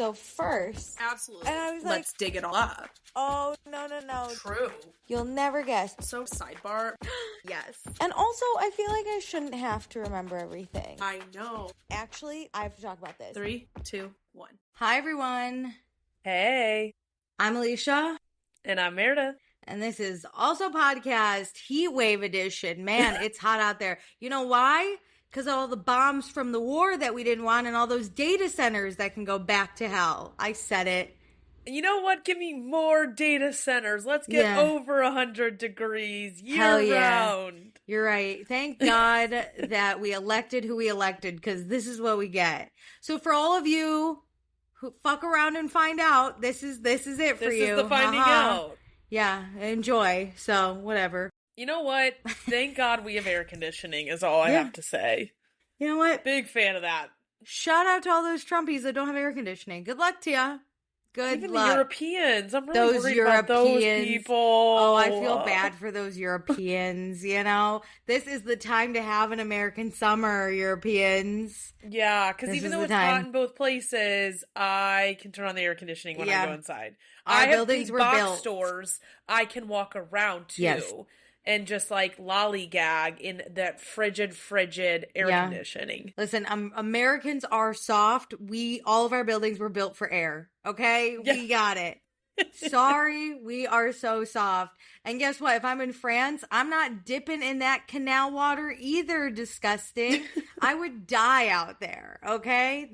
So first, absolutely. And I was like, let's dig it all up. Oh, no. True. You'll never guess. So sidebar. Yes. And also, I feel like I shouldn't have to remember everything. I know. Actually, I have to talk about this. 3, 2, 1. Hi, everyone. Hey. I'm Alicia. And I'm Meredith. And this is also podcast heatwave edition. Man, it's hot out there. You know why? Because of all the bombs from the war that we didn't want and all those data centers that can go back to hell. I said it. You know what? Give me more data centers. Let's get over 100 degrees year round. You're right. Thank God that we elected who we elected, because this is what we get. So for all of you who fuck around and find out, this is it for you. This is the finding out. Yeah, enjoy. So whatever. You know what? Thank God we have air conditioning is all I have to say. You know what? Big fan of that. Shout out to all those Trumpies that don't have air conditioning. Good luck to ya. Good luck. The Europeans. I'm really worried about those people. Oh, I feel bad for those Europeans, you know? This is the time to have an American summer, Europeans. Yeah, because even though it's hot in both places, I can turn on the air conditioning when I go inside. Our buildings have these box stores I can walk around to. Yes. And just like lollygag in that frigid air conditioning. Listen, Americans are soft. All of our buildings were built for air. Okay? Yeah. We got it. Sorry, we are so soft. And guess what? If I'm in France, I'm not dipping in that canal water either. Disgusting. I would die out there. Okay?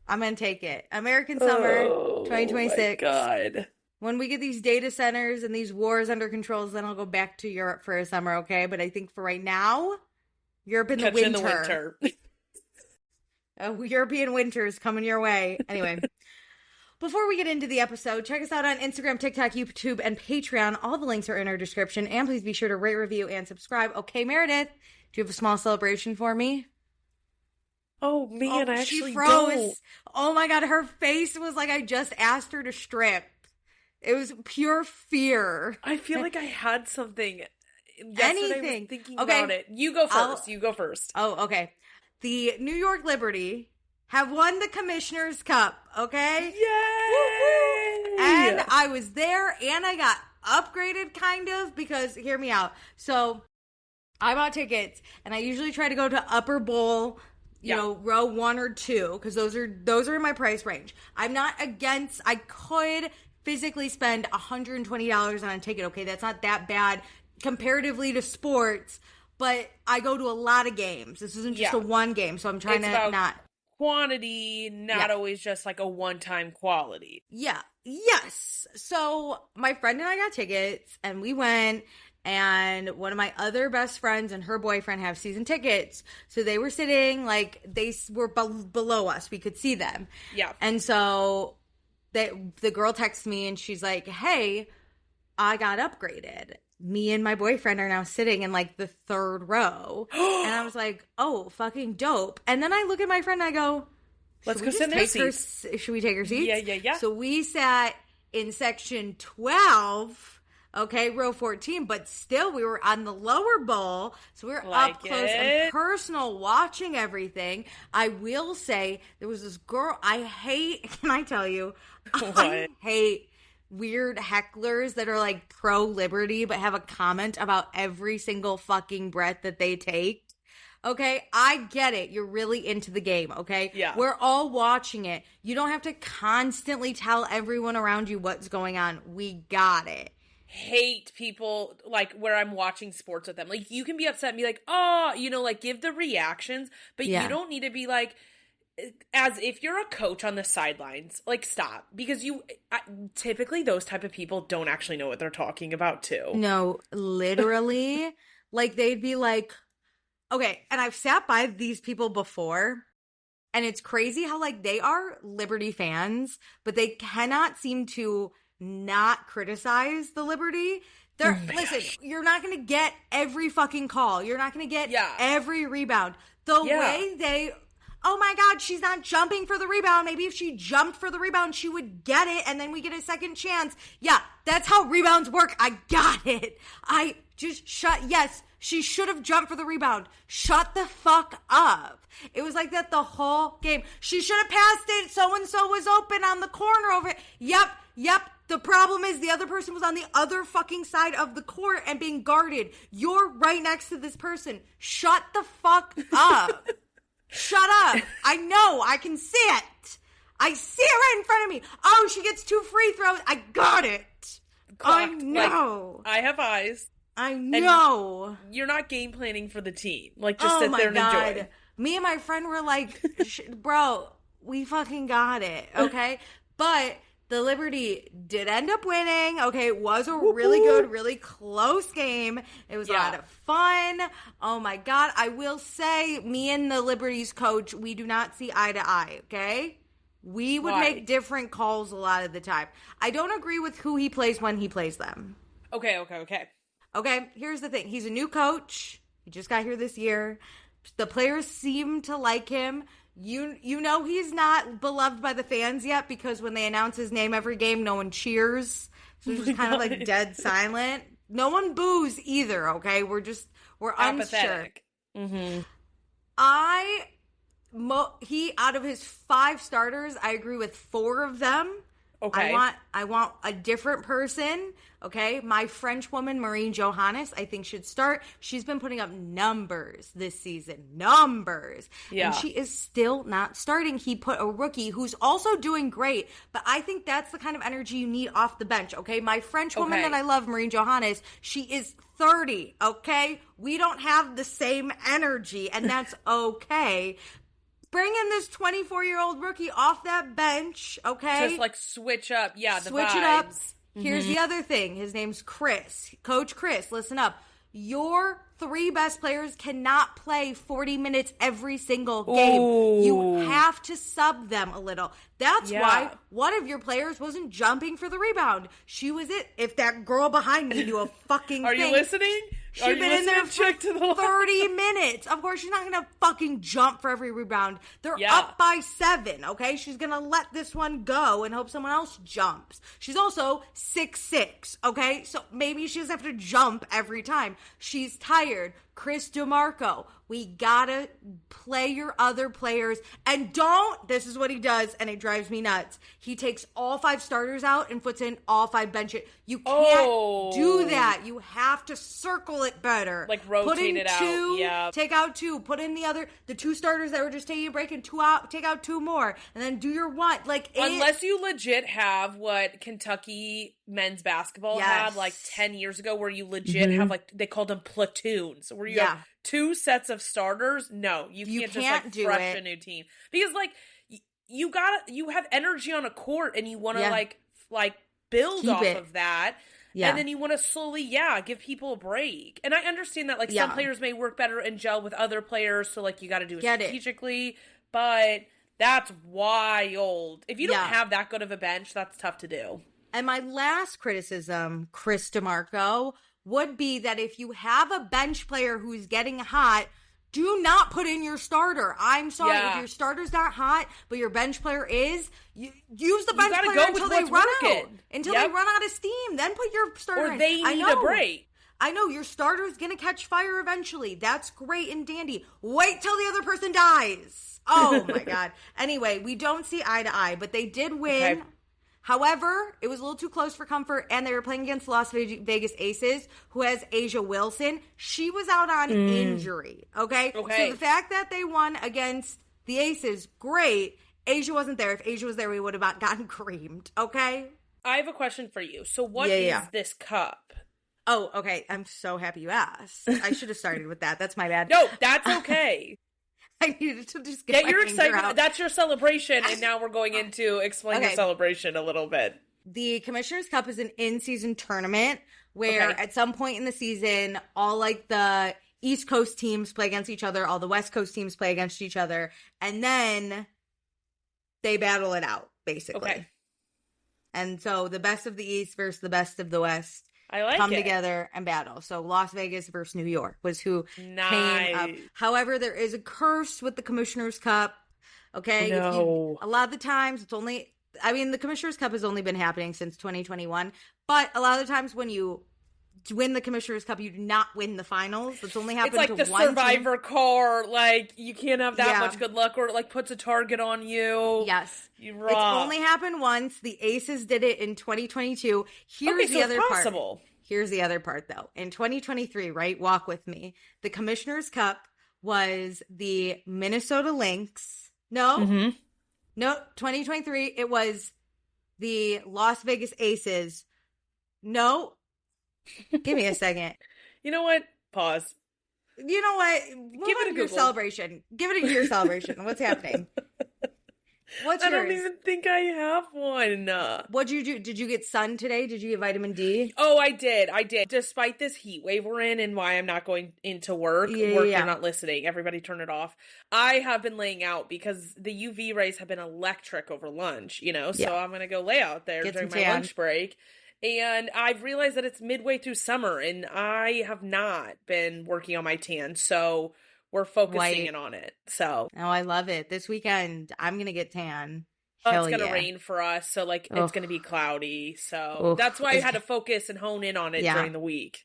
I'm going to take it. American summer 2026. Oh my God. When we get these data centers and these wars under control, then I'll go back to Europe for a summer, okay? But I think for right now, Europe in the winter. European winter is coming your way. Anyway, before we get into the episode, check us out on Instagram, TikTok, YouTube, and Patreon. All the links are in our description. And please be sure to rate, review, and subscribe. Okay, Meredith, do you have a small celebration for me? Oh, man, I actually she froze. Don't. Oh, my God, her face was like I just asked her to strip. It was pure fear. I feel like I had something. Anything. I was thinking about it. You go first. You go first. Oh, okay. The New York Liberty have won the Commissioner's Cup, okay? Yay! Woo-hoo! And I was there, and I got upgraded, kind of, because, hear me out. So, I bought tickets, and I usually try to go to Upper Bowl, you know, row 1 or 2, because those are in my price range. I'm not against, I could physically spend $120 on a ticket. Okay, that's not that bad comparatively to sports, but I go to a lot of games. This isn't just a one game, so I'm trying to not quantity, not always just like a one-time quality. Yeah. Yes. So my friend and I got tickets, and we went. And one of my other best friends and her boyfriend have season tickets. So they were sitting, like, they were below us. We could see them. Yeah. And so the girl texts me, and she's like, hey, I got upgraded. Me and my boyfriend are now sitting in, like, the third row. And I was like, oh, fucking dope. And then I look at my friend, and I go, let's go sit in their seats. Should we take her seats? Yeah. So we sat in section 12. Okay, row 14, but still we were on the lower bowl, so we were up close and personal watching everything. I will say, there was this girl, can I tell you, I hate weird hecklers that are like pro-liberty but have a comment about every single fucking breath that they take. Okay, I get it. You're really into the game, okay? Yeah. We're all watching it. You don't have to constantly tell everyone around you what's going on. We got it. Hate people like where I'm watching sports with them. Like, you can be upset and be like, oh, you know, like, give the reactions, but you don't need to be like, as if you're a coach on the sidelines. Like, stop, because typically those type of people don't actually know what they're talking about too. No, literally. Like, they'd be like, okay, and I've sat by these people before, and it's crazy how, like, they are Liberty fans, but they cannot seem to not criticize the Liberty. Listen, you're not going to get every fucking call. You're not going to get every rebound. The way they, oh my God, she's not jumping for the rebound. Maybe if she jumped for the rebound, she would get it, and then we get a second chance. Yeah, that's how rebounds work. I got it. I just yes, She should have jumped for the rebound. Shut the fuck up. It was like that the whole game. She should have passed it. So-and-so was open on the corner over it. Yep. The problem is the other person was on the other fucking side of the court and being guarded. You're right next to this person. Shut the fuck up. Shut up. I know. I can see it. I see it right in front of me. Oh, she gets 2 free throws. I got it. I know. Like, I have eyes. I know. And you're not game planning for the team. Like, just sit there and enjoy. Me and my friend were like, bro, we fucking got it. Okay. But the Liberty did end up winning. Okay, it was a really good, really close game. It was a lot of fun. Oh my God. I will say, me and the Liberty's coach, we do not see eye to eye, okay? We would make different calls a lot of the time. I don't agree with who he plays when he plays them. Okay. Okay, here's the thing. He's a new coach. He just got here this year. The players seem to like him. You know he's not beloved by the fans yet because when they announce his name every game, no one cheers. So it's just kind of like dead silent. No one boos either, okay? We're apathetic. Unsure. He, out of his 5 starters, I agree with 4 of them. Okay. I want a different person. Okay. My French woman, Marine Johannes, I think should start. She's been putting up numbers this season. Numbers. Yeah. And she is still not starting. He put a rookie who's also doing great, but I think that's the kind of energy you need off the bench. Okay. My French woman that I love, Marine Johannes, she is 30. Okay. We don't have the same energy, and that's okay. Bring in this 24-year-old rookie off that bench, okay? Just like switch up, the switch vibes. It up. Here's the other thing. His name's Chris. Coach Chris, listen up. Your 3 best players cannot play 40 minutes every single game. Ooh. You have to sub them a little. That's why one of your players wasn't jumping for the rebound. She was it. If that girl behind me knew a fucking Are thing. You listening? She's been in there for 30 minutes. Of course, she's not going to fucking jump for every rebound. They're up by 7, okay? She's going to let this one go and hope someone else jumps. She's also 6'6", okay? So maybe she doesn't have to jump every time. She's tired. Chris DeMarco, we gotta play your other players. And this is what he does, and it drives me nuts. He takes all 5 starters out and puts in all 5 benches. You can't do that. You have to circle it better. Like rotate it 2, out. Take out 2. Put in the 2 starters that were just taking a break and 2 out. Take out 2 more. And then do your one. Unless you legit have what Kentucky men's basketball had like 10 years ago, where you legit have they called them platoons, where you have 2 sets of starters. No, you can't just fresh a new team, because you have energy on a court and you want to like build off of that. Yeah. And then you want to slowly, give people a break. And I understand that some players may work better and gel with other players, so you got to do it strategically, but that's wild. If you don't have that good of a bench, that's tough to do. And my last criticism, Chris DeMarco, would be that if you have a bench player who's getting hot, do not put in your starter. I'm sorry. If your starter's not hot, but your bench player is, use the bench player until they run out. Until they run out of steam. Then put your starter in. Or they need a break. I know. Your starter's going to catch fire eventually. That's great and dandy. Wait till the other person dies. Oh, my God. Anyway, we don't see eye to eye, but they did win. Okay. However, it was a little too close for comfort, and they were playing against Las Vegas Aces, who has Asia Wilson. She was out on injury, okay? So the fact that they won against the Aces, great. Asia wasn't there. If Asia was there, we would have gotten creamed, okay? I have a question for you. So what is this cup? Oh, okay. I'm so happy you asked. I should have started with that. That's my bad. No, that's okay. I needed to just get your excitement. That's your celebration, and now we're going into explain the celebration a little bit. The Commissioner's Cup is an in-season tournament where at some point in the season, all the East Coast teams play against each other, all the West Coast teams play against each other, and then they battle it out, basically. Okay. And so the best of the East versus the best of the West come together and battle. So Las Vegas versus New York was who came up. However, there is a curse with the Commissioner's Cup. Okay. No. A lot of the times it's only, the Commissioner's Cup has only been happening since 2021. But a lot of the times when you win the Commissioner's Cup, you do not win the finals. That's only happened to one It's like the Survivor team. car. Like, you can't have that much good luck, or it, like, puts a target on you. Yes. It's only happened once. The Aces did it in 2022. Here's the other part. Here's the other part, though. In 2023, right? Walk with me. The Commissioner's Cup was the Minnesota Lynx. No. Mm-hmm. No, 2023, it was the Las Vegas Aces. No. Give me a second. You know what? Pause. You know what? Give it a Google celebration. Give it a year celebration. What's happening? What's yours? I don't even think I have one. What'd you do? Did you get sun today? Did you get vitamin D? Oh, I did. Despite this heat wave we're in and why I'm not going into work. You're not listening. Everybody turn it off. I have been laying out because the UV rays have been electric over lunch, so I'm going to go lay out there during my lunch break. And I've realized that it's midway through summer and I have not been working on my tan. So we're focusing in on it. So. Oh, I love it. This weekend, I'm going to get tan. It's going to rain for us. So, it's going to be cloudy. So that's why I had to focus and hone in on it during the week.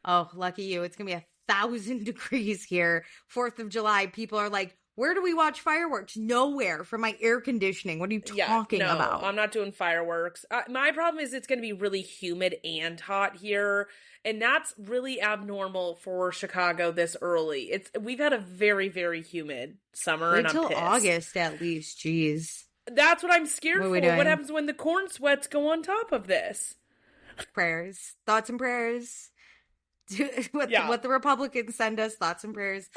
Oh, lucky you. It's going to be 1,000 degrees here. 4th of July. People are like, where do we watch fireworks? Nowhere from my air conditioning. What are you talking about? I'm not doing fireworks. My problem is it's going to be really humid and hot here. And that's really abnormal for Chicago this early. We've had a very, very humid summer. Wait and I'm till pissed. August at least. Jeez. That's what I'm scared for. What happens when the corn sweats go on top of this? Prayers. Thoughts and prayers. What the Republicans send us. Thoughts and prayers.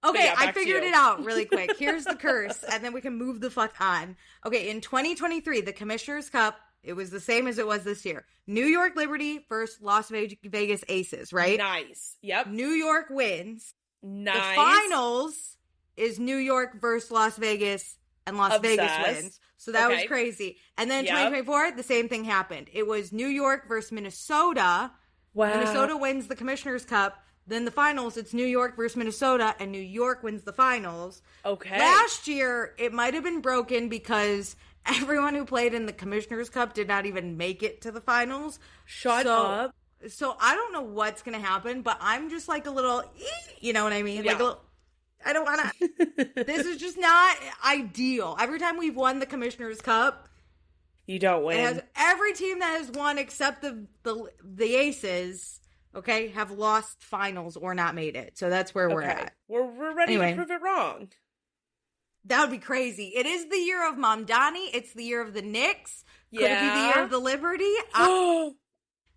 Okay, I figured it out really quick. Here's the curse, and then we can move the fuck on. Okay, in 2023, the Commissioner's Cup, it was the same as it was this year. New York Liberty versus Las Vegas Aces, right? Nice. Yep. New York wins. Nice. The finals is New York versus Las Vegas, and Las Vegas wins. So that was crazy. And then 2024, the same thing happened. It was New York versus Minnesota. Wow. Minnesota wins the Commissioner's Cup. Then the finals, it's New York versus Minnesota, and New York wins the finals. Okay. Last year, it might have been broken because everyone who played in the Commissioner's Cup did not even make it to the finals. Shut up. So I don't know what's going to happen, but I'm just like a little, you know what I mean? Like I don't want to, this is just not ideal. Every time we've won the Commissioner's Cup, you don't win. Every team that has won except the Aces, okay, have lost finals or not made it. So that's where we're at. We're ready to prove it wrong. That would be crazy. It is the year of Mamdani. It's the year of the Knicks. Could it be the year of the Liberty?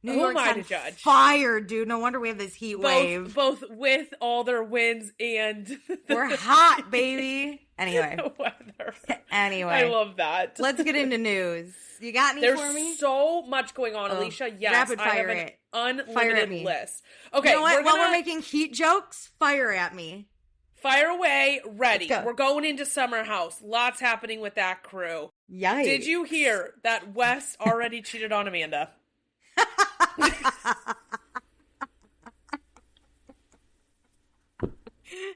New York's on fire, dude. No wonder we have this heat wave. Both with all their wins and... We're hot, baby. Anyway. Weather. Anyway. I love that. Let's get into news. You got any for me? There's so much going on, Alicia. Yes, rapid fire I have an unlimited list. Okay, you know what? While we're making heat jokes, fire at me. Fire away. Ready. We're going into Summer House. Lots happening with that crew. Yikes. Did you hear that Wes already cheated on Amanda?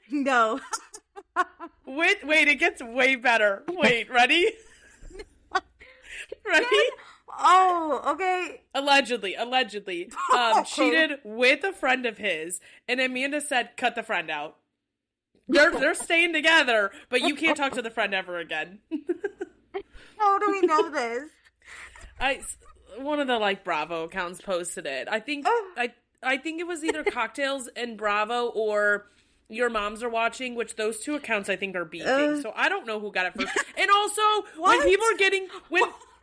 No. Wait, it gets way better. Wait, ready? Ready? Oh, okay. Allegedly, cheated with a friend of his, and Amanda said, "Cut the friend out." They're staying together, but you can't talk to the friend ever again. How do we know this? One of the Bravo accounts posted it. I think it was either Cocktails and Bravo or Your Moms Are Watching, which those two accounts I think are beefing. So I don't know who got it first. And also, when people are getting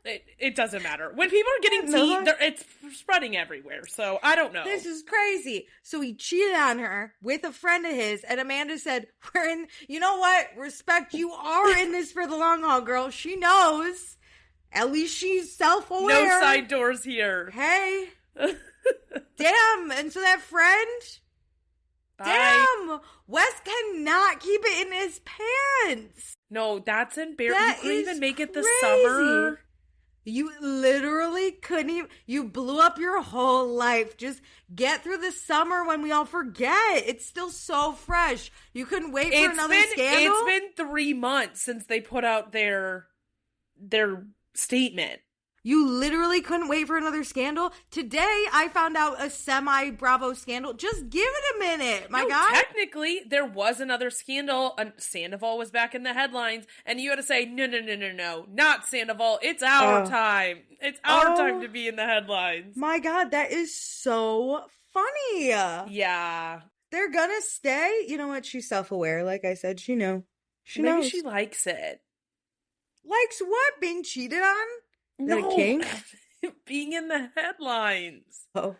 it doesn't matter. When people are getting tea, it's spreading everywhere. So I don't know. This is crazy. So he cheated on her with a friend of his, and Amanda said, "We're in. You know what? Respect. You are in this for the long haul, girl. She knows. At least she's self-aware. No side doors here. Hey, damn. And so that friend." Bye. Damn! Wes cannot keep it in his pants. No, that's embarrassing. You couldn't even make it this summer. You literally couldn't even. You blew up your whole life. Just get through the summer when we all forget. It's still so fresh. You couldn't wait for another scandal? It's been 3 months since they put out their statement. You literally couldn't wait for another scandal. Today, I found out a semi-Bravo scandal. Just give it a minute, my God. Technically, there was another scandal. Sandoval was back in the headlines, and you had to say, no, not Sandoval. It's our time. It's our time to be in the headlines. My God, that is so funny. Yeah. They're gonna stay. You know what? She's self-aware. Like I said, she knows. Maybe she likes it. Likes what? Being cheated on? No, king? being in the headlines. Oh,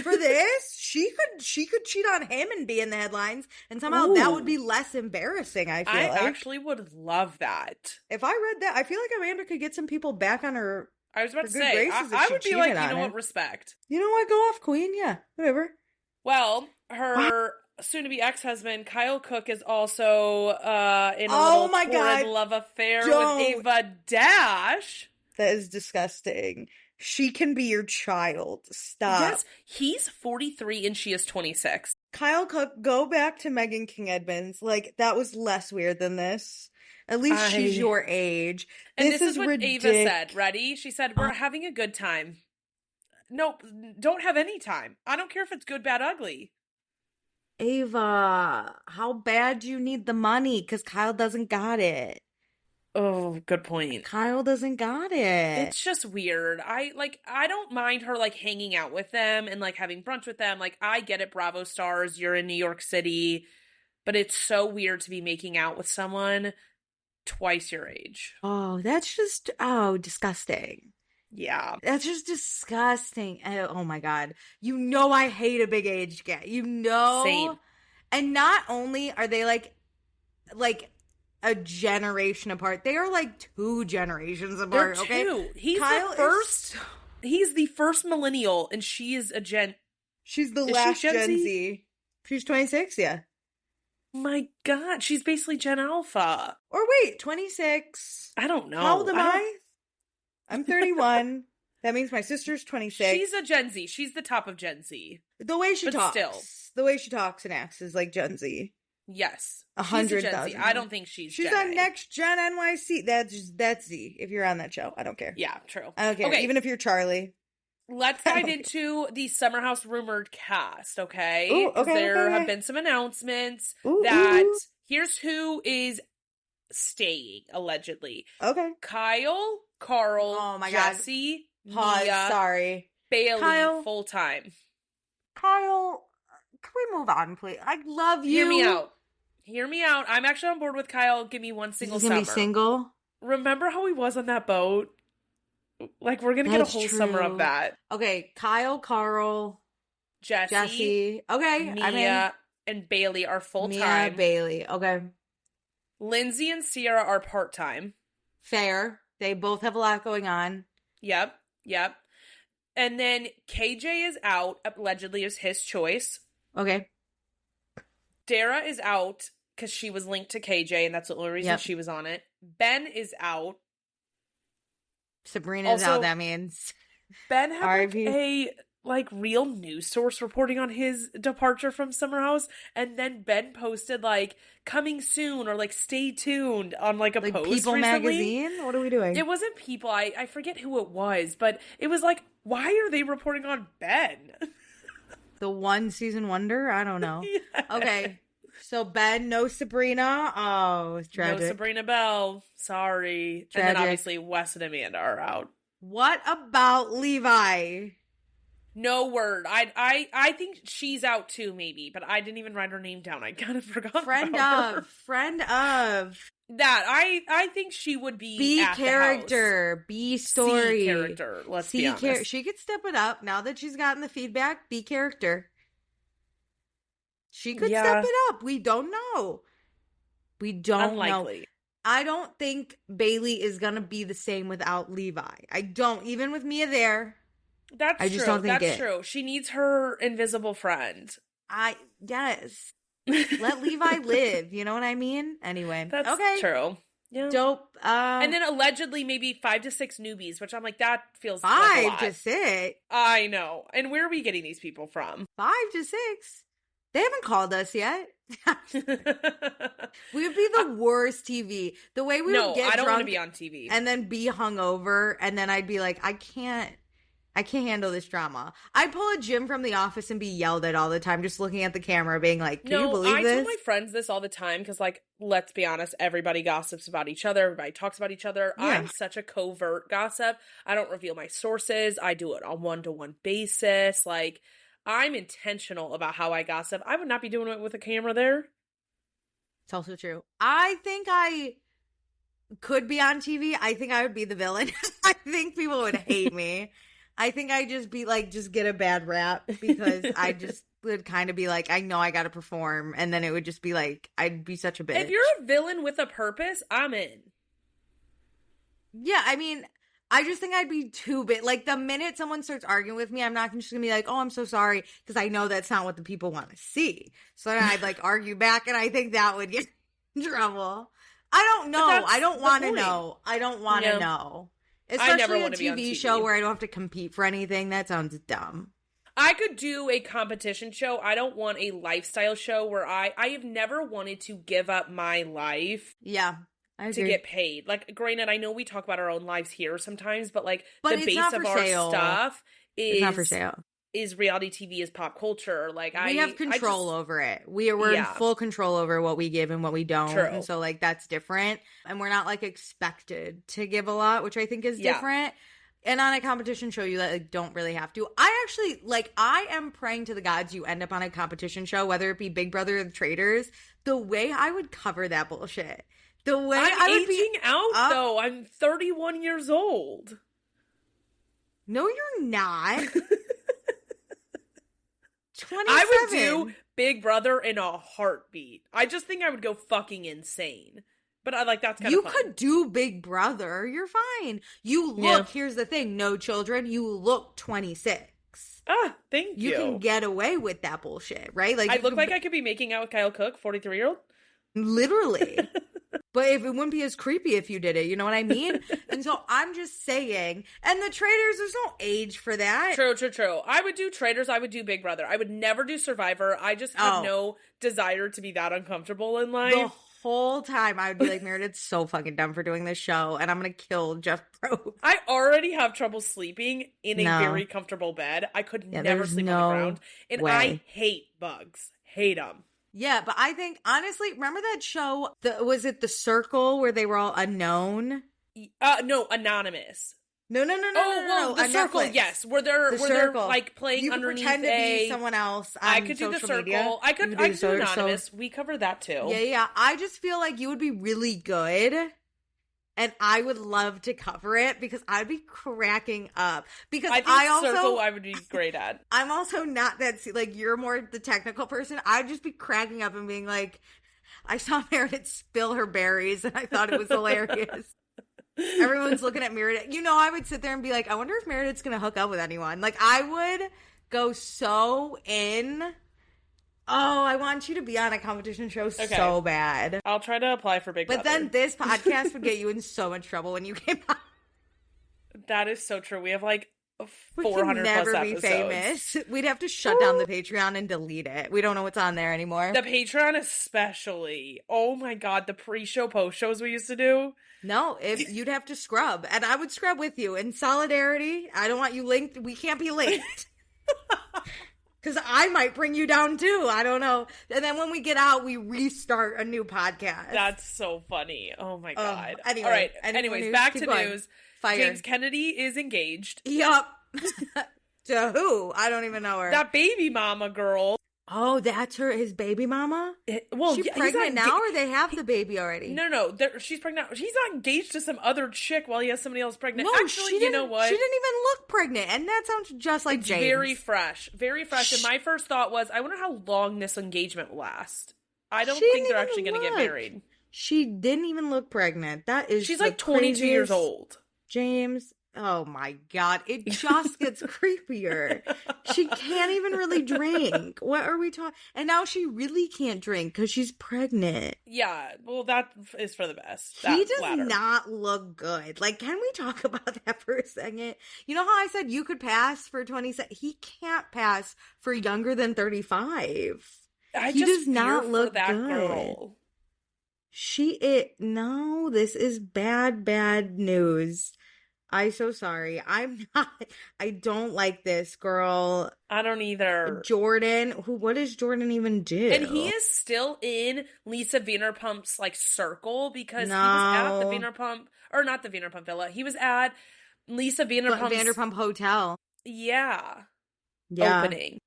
for this, she could cheat on him and be in the headlines, and somehow that would be less embarrassing. I actually would love that. If I read that, I feel like Amanda could get some people back on her. I was about to say, I would be like, you know what, respect. You know what, go off, queen. Yeah, whatever. Well, her soon-to-be ex-husband, Kyle Cooke, is also in a little torrid love affair with Ava Dash. That is disgusting. She can be your child. Stop. Yes, he's 43 and she is 26. Kyle Cooke, go back to Megan King Edmonds. Like, that was less weird than this. At least she's your age. And this is what Ava said. Ready? She said, we're having a good time. Nope, don't have any time. I don't care if it's good, bad, ugly. Ava, how bad do you need the money? Because Kyle doesn't got it. Oh, good point. Kyle doesn't got it. It's just weird. I don't mind her, like, hanging out with them and, like, having brunch with them. Like, I get it, Bravo stars, you're in New York City. But it's so weird to be making out with someone twice your age. Oh, that's just, disgusting. Yeah. That's just disgusting. Oh, my God. You know I hate a big age gap. You know? Same. And not only are they, like a generation apart. They are like 2 generations apart. They're 2. Okay? He's the first millennial, and she is a Gen. She's the last Gen Z. She's 26. Yeah. My God, she's basically Gen Alpha. Or wait, 26. I don't know. How old am I? I'm 31. That means my sister's 26. She's a Gen Z. She's the top of Gen Z. The way she talks and acts is like Gen Z. Yes. 100,000. I don't think she's Gen on A. Next Gen NYC. That's Z. If you're on that show, I don't care. Yeah, true. I don't care. Okay. Even if you're Charlie. Let's dive into the Summer House rumored cast, okay? Ooh, okay. There have been some announcements that here's who is staying, allegedly. Okay. Kyle, Carl, Jesse, Mia, sorry. Bailey, Kyle, full-time. Kyle, can we move on, please? I love you. Hear me out. I'm actually on board with Kyle. Give me one single summer. He's gonna be single? Remember how he was on that boat? Like, we're gonna get a whole summer of that. Okay, Kyle, Carl, Jesse. Okay, Mia and Bailey are full-time. Mia, Bailey. Okay. Lindsay and Sierra are part-time. Fair. They both have a lot going on. Yep. And then KJ is out. Allegedly, is his choice. Okay. Dara is out because she was linked to KJ, and that's the only reason she was on it. Ben is out. Sabrina's out, that means. Ben had a real news source reporting on his departure from Summer House, and then Ben posted coming soon or stay tuned on a post People recently. Magazine? What are we doing? It wasn't People. I forget who it was, but it was why are they reporting on Ben? The one season wonder? I don't know. Yes. Okay. So Ben, no Sabrina. Oh, it's tragic. No Sabrina Bell. Sorry. Tragic. And then obviously Wes and Amanda are out. What about Levi? No word. I think she's out too, maybe, but I didn't even write her name down. I kind of forgot. Friend of. That I think she would be B at character, the house. B story, C character. Let's be honest. She could step it up now that she's gotten the feedback. B character. She could step it up. We don't know. We don't know. I don't think Bailey is gonna be the same without Levi. I don't. Even with Mia there. That's true. Don't think that's true. She needs her invisible friend. Yes. Let Levi live. You know what I mean? Anyway. That's true. Yeah. Dope. And then allegedly maybe 5 to 6 newbies, which I'm that feels 5 to 6. I know. And where are we getting these people from? 5 to 6. They haven't called us yet. We would be the worst TV. The way we would get I don't want to drunk be on TV. and then be hungover, and then I'd be like, I can't handle this drama. I'd pull a Jim from The Office and be yelled at all the time, just looking at the camera, being like, can you believe this? I tell my friends this all the time because, like, let's be honest, everybody gossips about each other. Everybody talks about each other. Yeah. I'm such a covert gossip. I don't reveal my sources. I do it on one-to-one basis. Like, I'm intentional about how I gossip. I would not be doing it with a camera there. It's also true. I think I could be on TV. I think I would be the villain. I think people would hate me. I think I'd just be like, just get a bad rap because I just would kind of be like, I know I got to perform. And then it would just be like, I'd be such a bitch. If you're a villain with a purpose, I'm in. Yeah, I mean, I just think I'd be too big. Like, the minute someone starts arguing with me, I'm not just going to be like, oh, I'm so sorry. Because I know that's not what the people want to see. So then I'd, like, argue back. And I think that would get in trouble. I don't know. I don't want to know. I don't want to know. Especially a TV show where I don't have to compete for anything. That sounds dumb. I could do a competition show. I don't want a lifestyle show where I have never wanted to give up my life. Yeah. To get paid. Like, granted, I know we talk about our own lives here sometimes, but like the base of our stuff is it's not for sale. Is reality TV, is pop culture. Like, we have control over it. We're in full control over what we give and what we don't. True. And so, like, that's different. And we're not, like, expected to give a lot, which I think is different. And on a competition show, you like don't really have to. I actually, like, I am praying to the gods you end up on a competition show, whether it be Big Brother or The Traitors. The way I would cover that bullshit. The way I'm aging out, though. I'm 31 years old. No, you're not. 27. I would do Big Brother in a heartbeat. I just think I would go fucking insane. But I like that's kind of fun. You could do Big Brother. You're fine. You look, here's the thing, no children, you look 26. Ah, thank you. You can get away with that bullshit, right? Like, I look like I could be making out with Kyle Cooke, 43-year-old. Literally. But if it wouldn't be as creepy if you did it, you know what I mean? And so I'm just saying, and the Traitors, there's no age for that. True. I would do Traitors, I would do Big Brother. I would never do Survivor. I just have no desire to be that uncomfortable in life. The whole time I would be like, Meredith's so fucking dumb for doing this show, and I'm gonna kill Jeff Probst. I already have trouble sleeping in a very comfortable bed. I could never sleep on the ground. And I hate bugs. Hate them. Yeah, but I think, honestly, remember that show, was it The Circle, where they were all unknown? No, Anonymous. No. The Circle, Netflix. Yes. Where they're like playing you underneath pretend to be someone else on I could do The Circle. Media. I could do Anonymous. We cover that too. Yeah. I just feel like you would be really good. And I would love to cover it because I'd be cracking up. Because Circle I would be great at. I'm also not that, like, you're more the technical person. I'd just be cracking up and being like, I saw Meredith spill her berries and I thought it was hilarious. Everyone's looking at Meredith. You know, I would sit there and be like, I wonder if Meredith's going to hook up with anyone. Like, I would go so in. Oh, I want you to be on a competition show so bad. I'll try to apply for Big Brother. But then this podcast would get you in so much trouble when you came out. That is so true. We have like 400 plus episodes. Be famous. We'd have to shut down the Patreon and delete it. We don't know what's on there anymore. The Patreon especially. Oh my God, the pre-show, post-shows we used to do. No, you'd have to scrub. And I would scrub with you. In solidarity, I don't want you linked. We can't be linked. Because I might bring you down too. I don't know. And then when we get out, we restart a new podcast. That's so funny. Oh my God. Anyway, all right. Anyways, back to news. Fire. James Kennedy is engaged. Yup. To who? I don't even know her. That baby mama girl. Oh, that's his baby mama? She's pregnant now, or they have the baby already? No. She's pregnant. She's not engaged to some other chick while he has somebody else pregnant. No, actually, you know what? She didn't even look pregnant, and that sounds just like James. Very fresh. Very fresh. And my first thought was, I wonder how long this engagement will last. I don't think they're actually going to get married. She didn't even look pregnant. She's like 22 years old. James. Oh my God. It just gets creepier. She can't even really drink. What are we talking? And now she really can't drink because she's pregnant. Yeah. Well, that is for the best. He does not look good. Like, can we talk about that for a second? You know how I said you could pass for 27? He can't pass for younger than 35. He does not fear look for that good. girl. No, this is bad news. I'm so sorry. I don't like this girl. I don't either. Jordan, what does Jordan even do? And he is still in Lisa Vanderpump's like circle because he was at the Vanderpump, or not the Vanderpump Villa. He was at Lisa Vanderpump's Vanderpump Hotel. Yeah. Opening.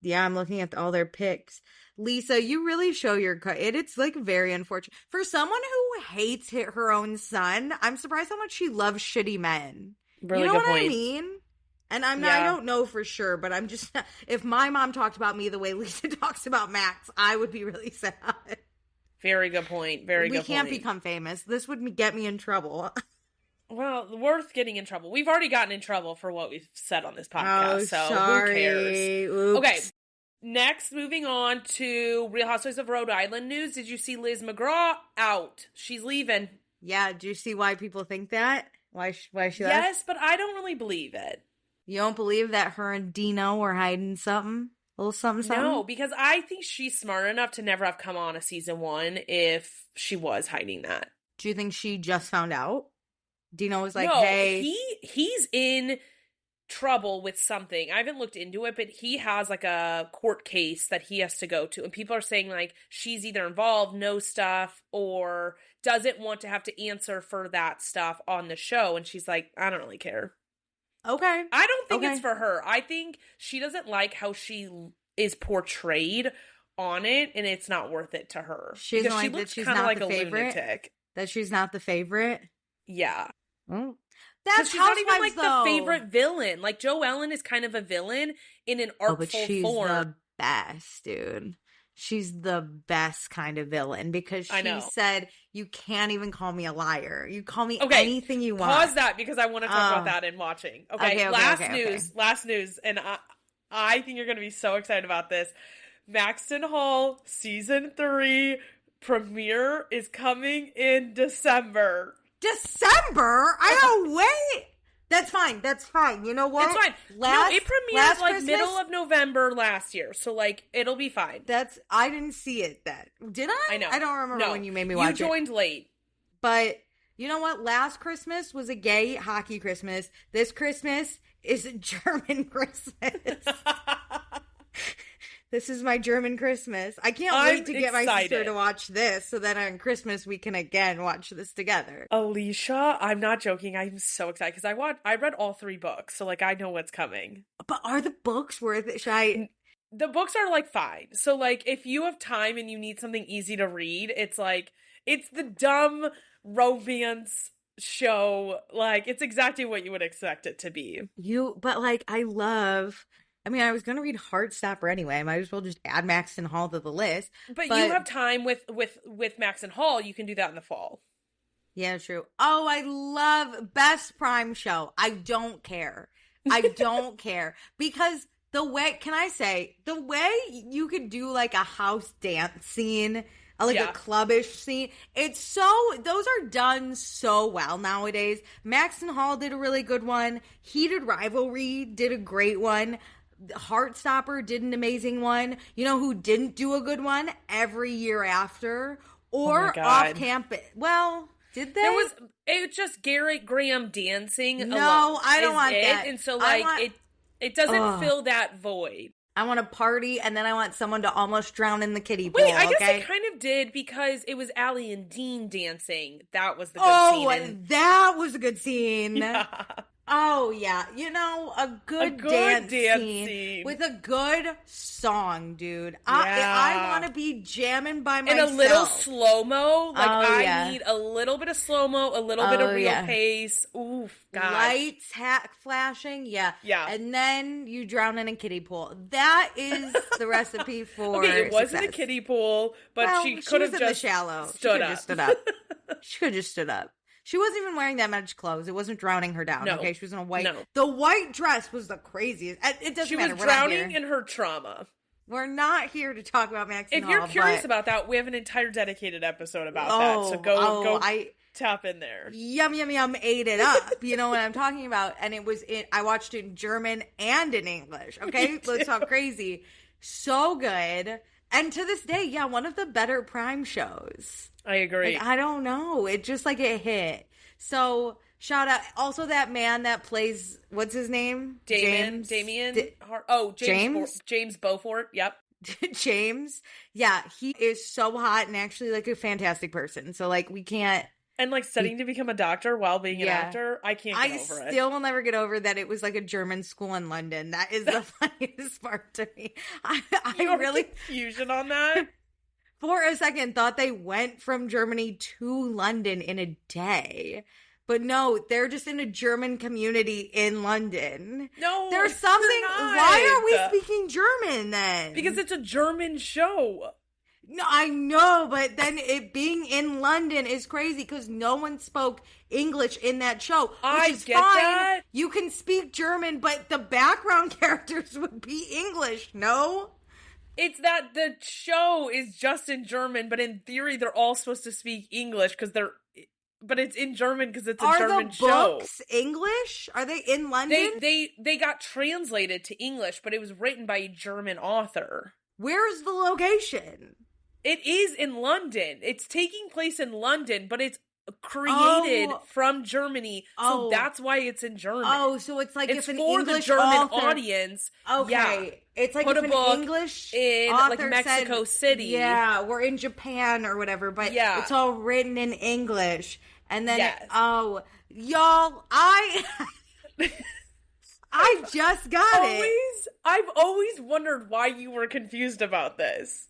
Yeah, I'm looking at all their pics. Lisa, you really show your cut. It's like very unfortunate. For someone who hates her own son, I'm surprised how much she loves shitty men. Really you know good what point. I mean? And I don't know for sure, but I'm just, if my mom talked about me the way Lisa talks about Max, I would be really sad. Very good point. Very good point. We can't become famous. This would get me in trouble. Well, worth getting in trouble. We've already gotten in trouble for what we've said on this podcast, Oh, so sorry. who cares? Oops. Okay, next, moving on to Real Housewives of Rhode Island news. Did you see Liz McGraw out? She's leaving. Yeah, do you see why people think that? Why she left? Yes, but I don't really believe it. You don't believe that her and Dino were hiding something? A little something? No, because I think she's smart enough to never have come on a season 1 if she was hiding that. Do you think she just found out? Dino was like, no, hey. he's in trouble with something. I haven't looked into it, but he has like a court case that he has to go to. And people are saying like she's either involved, knows stuff, or doesn't want to have to answer for that stuff on the show. And she's like, I don't really care. Okay. I don't think it's for her. I think she doesn't like how she is portrayed on it, and it's not worth it to her. She doesn't like looks that she's kind of not like the a favorite? lunatic. That she's not the favorite? Yeah. Oh. That's she's not even like though. the favorite villain. Like Jo Ellen is kind of a villain in an artful but she's form. The best, dude. She's the best kind of villain because she said, you can't even call me a liar. You call me anything you want. Pause that because I want to talk about that in watching. Okay, last news. And I think you're going to be so excited about this. Maxton Hall season 3 premiere is coming in December. December? I don't wait. That's fine. You know what? It's fine. It premiered like Christmas? Middle of November last year. So like it'll be fine. I didn't see it then. Did I? I know. I don't remember when you made me watch it. You joined late. But you know what? Last Christmas was a gay hockey Christmas. This Christmas is a German Christmas. This is my German Christmas. I can't wait to get my sister to watch this so that on Christmas we can again watch this together. Alicia, I'm not joking. I'm so excited because I read all 3 books, so like I know what's coming. But are the books worth it? The books are like fine. So like if you have time and you need something easy to read, it's like it's the dumb romance show. Like it's exactly what you would expect it to be. But like I mean, I was going to read Heartstopper anyway. I might as well just add Maxton Hall to the list. But you have time with Maxton Hall. You can do that in the fall. Yeah, true. Oh, I love Best Prime Show. I don't care. Because the way you could do like a house dance scene, like a clubbish scene, those are done so well nowadays. Maxton Hall did a really good one. Heated Rivalry did a great one. Heartstopper did an amazing one. You know who didn't do a good one? Every Year After or Off Campus. Well, did they? It was just Garrett Graham dancing. No, alone I don't want that. And so it doesn't fill that void. I want a party, and then I want someone to almost drown in the kiddie pool. Wait, I guess it kind of did because it was Allie and Dean dancing. That was the good scene. Oh, that was a good scene. Yeah. Oh, yeah. You know, a good dance scene with a good song, dude. I want to be jamming by myself. And a little slow-mo. Like, I need a little bit of slow-mo, a little bit of real pace. Oof, gosh. Lights, flashing. Yeah. Yeah. And then you drown in a kiddie pool. That is the recipe for it wasn't success. a kiddie pool, but she could have just shallow. stood up. She could have just stood up. She wasn't even wearing that much clothes. It wasn't drowning her down. No. Okay, she was in a white. No. The white dress was the craziest. It doesn't matter. She was drowning in her trauma. We're not here to talk about Maxton Hall. If you're curious about that, we have an entire dedicated episode about that. So go tap in there. Yum, ate it up. You know what I'm talking about? And I watched it in German and in English. Okay, let's talk crazy. So good. And to this day, yeah, one of the better Prime shows. I agree. Like, I don't know. It just like it hit. So shout out. Also that man that plays, what's his name? James Beaufort. Yep. James. Yeah, he is so hot and actually like a fantastic person. So like we can't. And like studying to become a doctor while being an actor. I can't get over it. I still will never get over that it was like a German school in London. That is the funniest part to me. I really confusion on that. For a second thought they went from Germany to London in a day. But no, they're just in a German community in London. No, there's something. Why are we speaking German then? Because it's a German show. No, I know, but then it being in London is crazy because no one spoke English in that show. Which is fine. That. You can speak German, but the background characters would be English, no? It's that the show is just in German, but in theory they're all supposed to speak English but it's in German because it's a German show. Are the books English? Are they in London? They got translated to English, but it was written by a German author. Where's the location? It is in London. It's taking place in London, but it's created from Germany, so that's why it's in German. Oh, so it's like it's if an for English the German author, audience. Okay, yeah. It's like put if a an book English in like Mexico City. Yeah, we're in Japan or whatever, but it's all written in English. And then y'all, I just got it. I've always wondered why you were confused about this.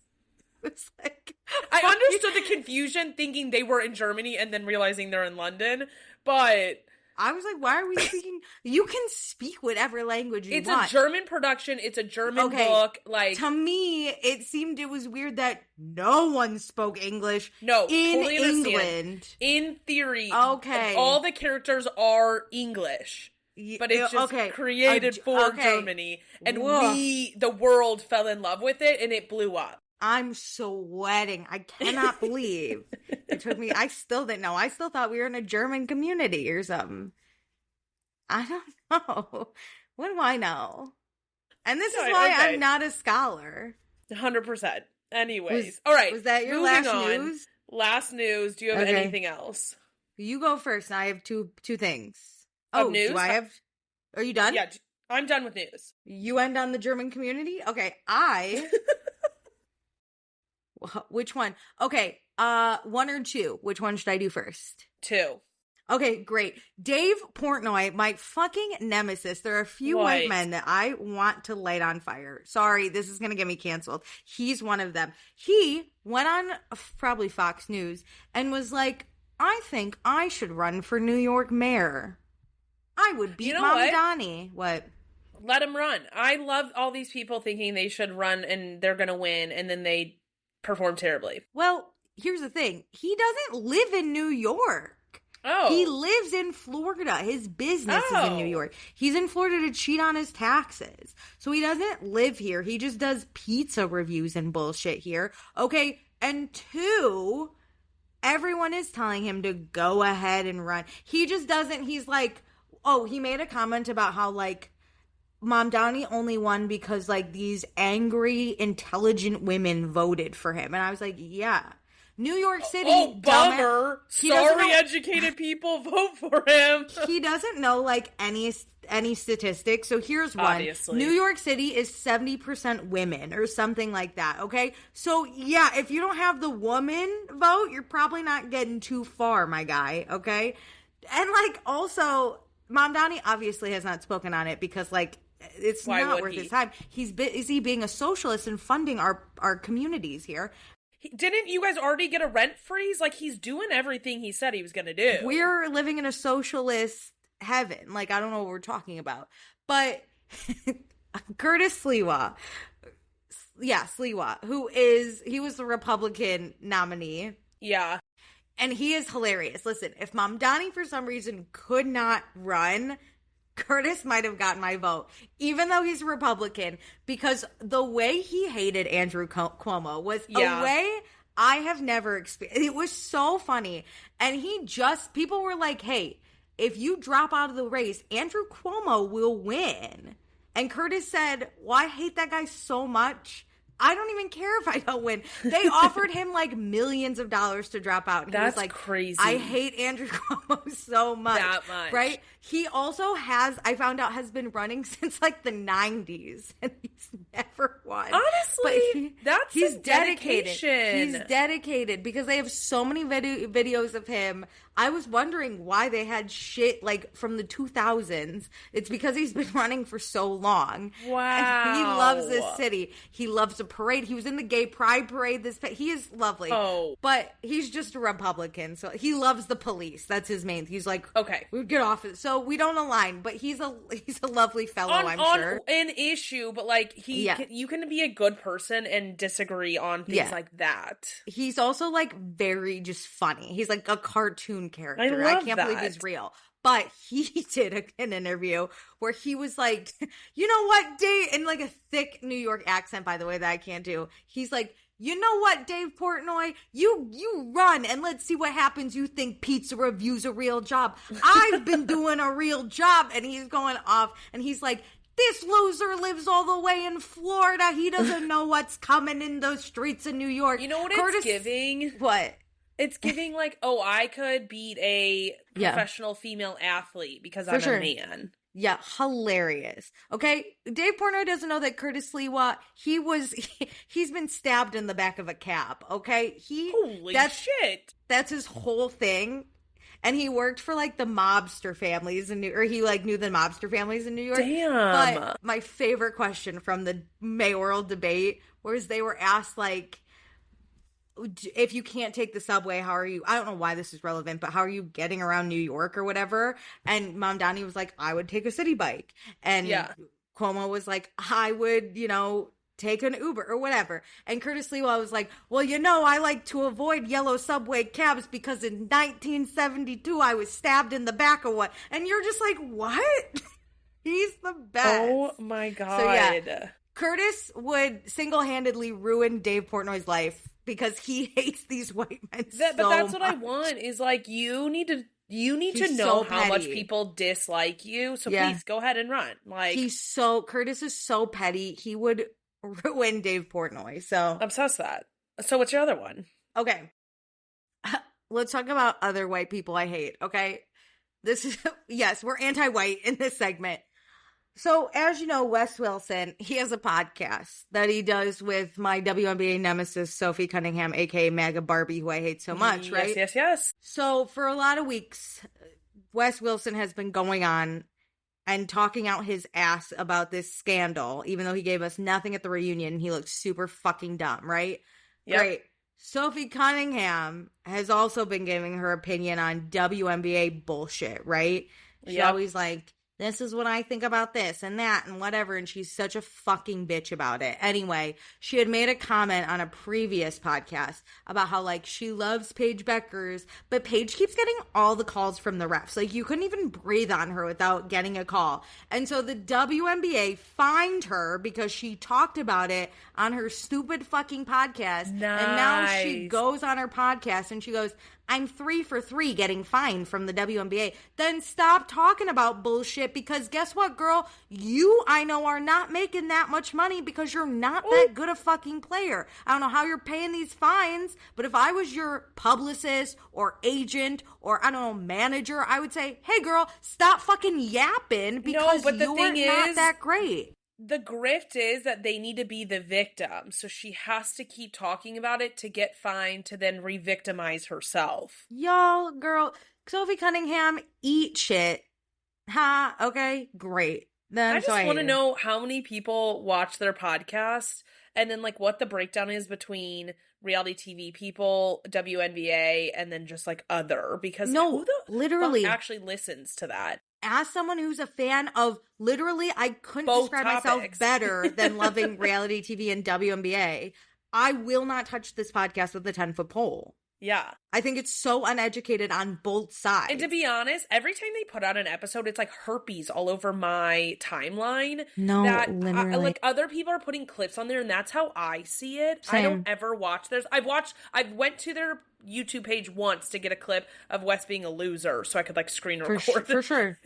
It's like I understood the confusion thinking they were in Germany and then realizing they're in London, but I was like, why are we speaking? You can speak whatever language you want. It's a German production. It's a German book. Like, to me, it seemed it was weird that no one spoke English in totally England. In theory, all the characters are English. But it's just created for Germany. And the world fell in love with it and it blew up. I'm sweating. I cannot believe it took me. I still didn't know. I still thought we were in a German community or something. I don't know. What do I know? And this is why I'm not a scholar. 100%. Anyways. All right. Was that your last news? Last news. Do you have anything else? You go first. I have two things. News? Do I have... Are you done? Yeah. I'm done with news. You end on the German community? Okay. Which one? Okay, one or two? Which one should I do first? Two. Okay, great. Dave Portnoy, my fucking nemesis. There are a few white men that I want to light on fire. Sorry, this is going to get me canceled. He's one of them. He went on probably Fox News and was like, I think I should run for New York mayor. I would beat Mamdani. What? Let him run. I love all these people thinking they should run and they're going to win, and then they perform terribly. Well, here's the thing. He doesn't live in New York. Oh. He lives in Florida. His business is in New York. He's in Florida to cheat on his taxes. So he doesn't live here. He just does pizza reviews and bullshit here. Okay, and two, everyone is telling him to go ahead and run. He just doesn't. He's like, he made a comment about how, like, Mamdani only won because, like, these angry, intelligent women voted for him. And I was like, yeah. New York City, bummer. Sorry, educated people, vote for him. He doesn't know, like, any statistics. So here's one. Obviously. New York City is 70% women or something like that, okay? So, yeah, if you don't have the woman vote, you're probably not getting too far, my guy, okay? And, like, also, Mamdani obviously has not spoken on it because, like, it's not worth his time. Is he being a socialist and funding our communities here? Didn't you guys already get a rent freeze? Like, he's doing everything he said he was going to do. We're living in a socialist heaven. Like, I don't know what we're talking about. But Curtis Sliwa, he was the Republican nominee. Yeah. And he is hilarious. Listen, if Mamdani for some reason could not run, Curtis might have gotten my vote, even though he's a Republican, because the way he hated Andrew Cuomo was a way I have never experienced. It was so funny. And people were like, hey, if you drop out of the race, Andrew Cuomo will win. And Curtis said, well, I hate that guy so much I don't even care if I don't win. They offered him like millions of dollars to drop out. And he was like, crazy. I hate Andrew Cuomo so much. That much. Right? He also I found out, has been running since like the 90s. And he's never won. Honestly, he's dedicated. He's dedicated because they have so many videos of him. I was wondering why they had shit like from the 2000s. It's because he's been running for so long. Wow. And he loves this city. He loves the parade. He was in the gay pride parade. He is lovely. Oh. But he's just a Republican. So he loves the police. That's his main. He's like, okay, we get off it. So we don't align, but he's a lovely fellow, I'm sure. On an issue, but like you can be a good person and disagree on things like that. He's also like very just funny. He's like a cartoon character. I can't believe he's real. But he did an interview where he was like, you know what, Dave, in like a thick New York accent, by the way, that I can't do. He's like, you know what, Dave Portnoy, you run and let's see what happens. You think pizza review's a real job. I've been doing a real job. And he's going off and he's like, this loser lives all the way in Florida. He doesn't know what's coming in those streets of New York. You know what it's giving? What? It's giving like, oh, I could beat a professional female athlete because I'm a man. Yeah, hilarious. Okay, Dave Portnoy doesn't know that Curtis Lewa, he's been stabbed in the back of a cab, okay? Holy shit. That's his whole thing. And he worked for like the mobster families he knew the mobster families in New York. Damn. But my favorite question from the mayoral debate was they were asked like, if you can't take the subway, how are you? I don't know why this is relevant, but how are you getting around New York or whatever? And Mamdani was like, I would take a city bike. And Cuomo was like, I would, take an Uber or whatever. And Curtis Lewa was like, well, I like to avoid yellow subway cabs because in 1972 I was stabbed in the back of one. And you're just like, what? He's the best. Oh my God. So yeah, Curtis would single-handedly ruin Dave Portnoy's life because he hates these white men but that's what I want is like you need to know how much people dislike you. So please go ahead and run. Like Curtis is so petty. He would ruin Dave Portnoy. So I'm obsessed with that. So what's your other one? Okay. Let's talk about other white people I hate. Okay. Yes, we're anti-white in this segment. So, as you know, Wes Wilson, he has a podcast that he does with my WNBA nemesis, Sophie Cunningham, a.k.a. MAGA Barbie, who I hate so much, right? Yes. So, for a lot of weeks, Wes Wilson has been going on and talking out his ass about this scandal, even though he gave us nothing at the reunion. He looked super fucking dumb, right? Yep. Great. Sophie Cunningham has also been giving her opinion on WNBA bullshit, right? She's always like, this is what I think about this and that and whatever. And she's such a fucking bitch about it. Anyway, she had made a comment on a previous podcast about how, like, she loves Paige Beckers, but Paige keeps getting all the calls from the refs. Like, you couldn't even breathe on her without getting a call. And so the WNBA fined her because she talked about it on her stupid fucking podcast. Nice. And now she goes on her podcast and she goes, I'm 3 for 3 getting fined from the WNBA. Then stop talking about bullshit because guess what, girl? You, I know, are not making that much money because you're not that good a fucking player. I don't know how you're paying these fines, but if I was your publicist or agent or, I don't know, manager, I would say, hey, girl, stop fucking yapping because you're not that great. The grift is that they need to be the victim. So she has to keep talking about it to get fined to then re-victimize herself. Y'all, girl, Sophie Cunningham, eat shit. Ha, okay, great. Then I just want to know how many people watch their podcast and then like what the breakdown is between reality TV people, WNBA, and then just like other. Because who the literally fuck actually listens to that? As someone who's a fan of literally, I couldn't Both describe topics. myself better than loving reality TV and WNBA. I will not touch this podcast with a 10-foot pole. Yeah. I think it's so uneducated on both sides. And to be honest, every time they put out an episode, it's like herpes all over my timeline. No, literally. Like other people are putting clips on there and that's how I see it. Same. I don't ever watch theirs. I went to their YouTube page once to get a clip of Wes being a loser so I could like screen record. For sure.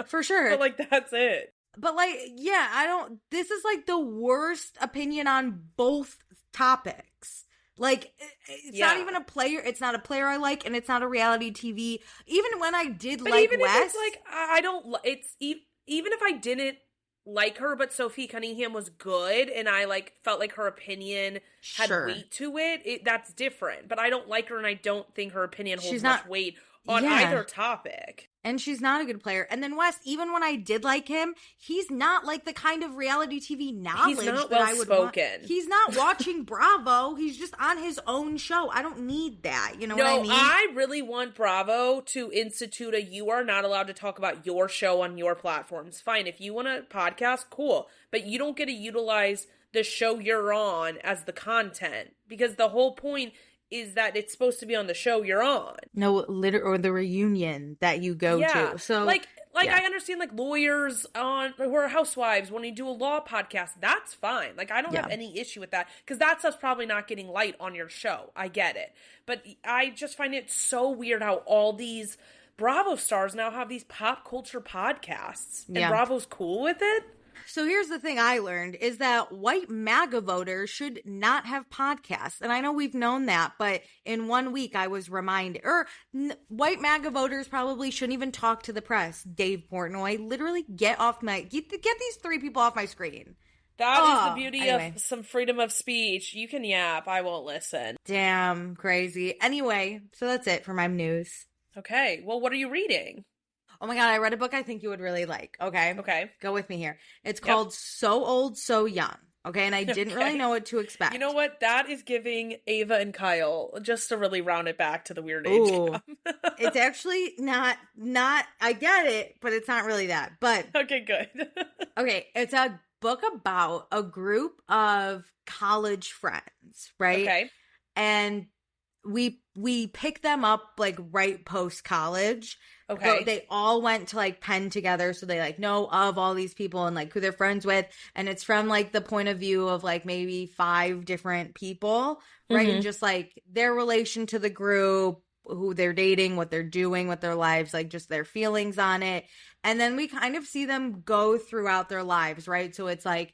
For sure. But like that's it. But like, yeah, this is like the worst opinion on both topics. Like, it's not even a player. It's not a player I like, and it's not a reality TV. Even when I did but like even Wes. If it's like, I don't, it's, even if I didn't like her, but Sophie Cunningham was good, and I like felt like her opinion had weight to it, that's different. But I don't like her, and I don't think her opinion holds much weight on either topic. And she's not a good player. And then Wes, even when I did like him, he's not like the kind of reality TV knowledge he's not that I would want. He's not watching Bravo. He's just on his own show. I don't need that. You know what I mean? I really want Bravo to institute you are not allowed to talk about your show on your platforms. Fine. If you want a podcast, cool. But you don't get to utilize the show you're on as the content. Because the whole point is that it's supposed to be on the show you're on. No, or the reunion that you go to. So like I understand like lawyers who are housewives when you do a law podcast, that's fine. Like I don't have any issue with that because that's us probably not getting light on your show. I get it. But I just find it so weird how all these Bravo stars now have these pop culture podcasts and Bravo's cool with it. So here's the thing I learned is that white MAGA voters should not have podcasts. And I know we've known that, but in 1 week I was reminded, white MAGA voters probably shouldn't even talk to the press. Dave Portnoy, literally get these three people off my screen. That is the beauty of some freedom of speech. You can yap. I won't listen. Damn, crazy. Anyway, so that's it for my news. Okay. Well, what are you reading? Oh my God, I read a book I think you would really like. Okay. Go with me here. It's called So Old, So Young. Okay. And I didn't really know what to expect. You know what? That is giving Ava and Kyle, just to really round it back to the weird age gap. It's actually not, I get it, but it's not really that. But okay, good. Okay. It's a book about a group of college friends, right? Okay. And we pick them up like right post college. Okay. So they all went to like Penn together. So they like know of all these people and like who they're friends with. And it's from like the point of view of like maybe 5 different people, right? And just like their relation to the group, who they're dating, what they're doing with their lives, like just their feelings on it. And then we kind of see them go throughout their lives, right? So it's like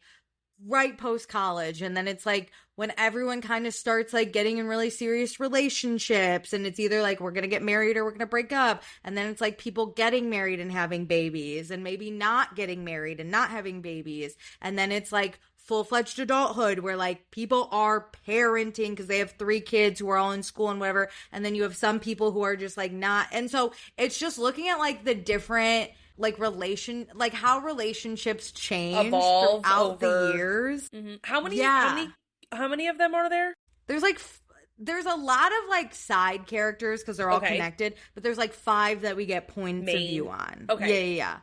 right post college, and then it's like when everyone kind of starts like getting in really serious relationships, and it's either like we're gonna get married or we're gonna break up, and then it's like people getting married and having babies, and maybe not getting married and not having babies, and then it's like full-fledged adulthood where like people are parenting because they have 3 kids who are all in school and whatever, and then you have some people who are just like not. And so it's just looking at like the different like how relationships change evolve throughout the years. How many of them are there? There's a lot of like side characters because they're all connected, but there's like 5 that we get points of view on. Yeah.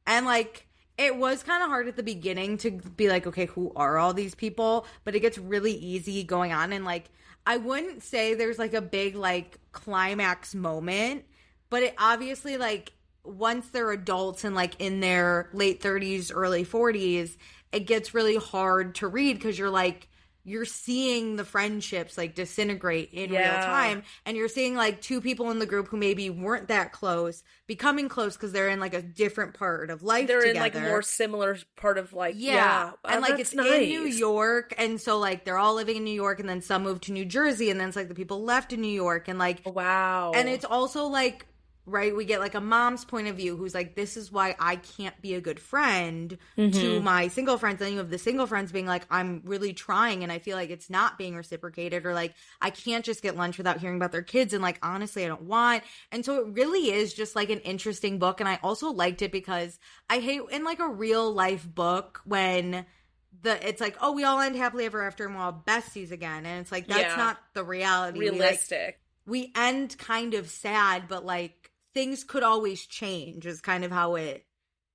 And like it was kind of hard at the beginning to be like, okay, who are all these people? But it gets really easy going on, and like I wouldn't say there's like a big like climax moment, but it obviously like once they're adults and like in their late 30s, early 40s, it gets really hard to read because you're seeing the friendships like disintegrate in real time, and you're seeing like 2 people in the group who maybe weren't that close becoming close because they're in like a different part of life together. In like a more similar part of like and like it's nice. In New York, and so like they're all living in New York, and then some moved to New Jersey, and then it's like the people left in New York, and like and it's also like, right, we get like a mom's point of view who's like, this is why I can't be a good friend to my single friends. And then you have the single friends being like, I'm really trying and I feel like it's not being reciprocated, or like I can't just get lunch without hearing about their kids, and like honestly I don't want. And so it really is just like an interesting book. And I also liked it because I hate in like a real life book when it's like, oh, we all end happily ever after and we're all besties again, and it's like that's not the reality. Realistic. We end kind of sad, but like things could always change is kind of how it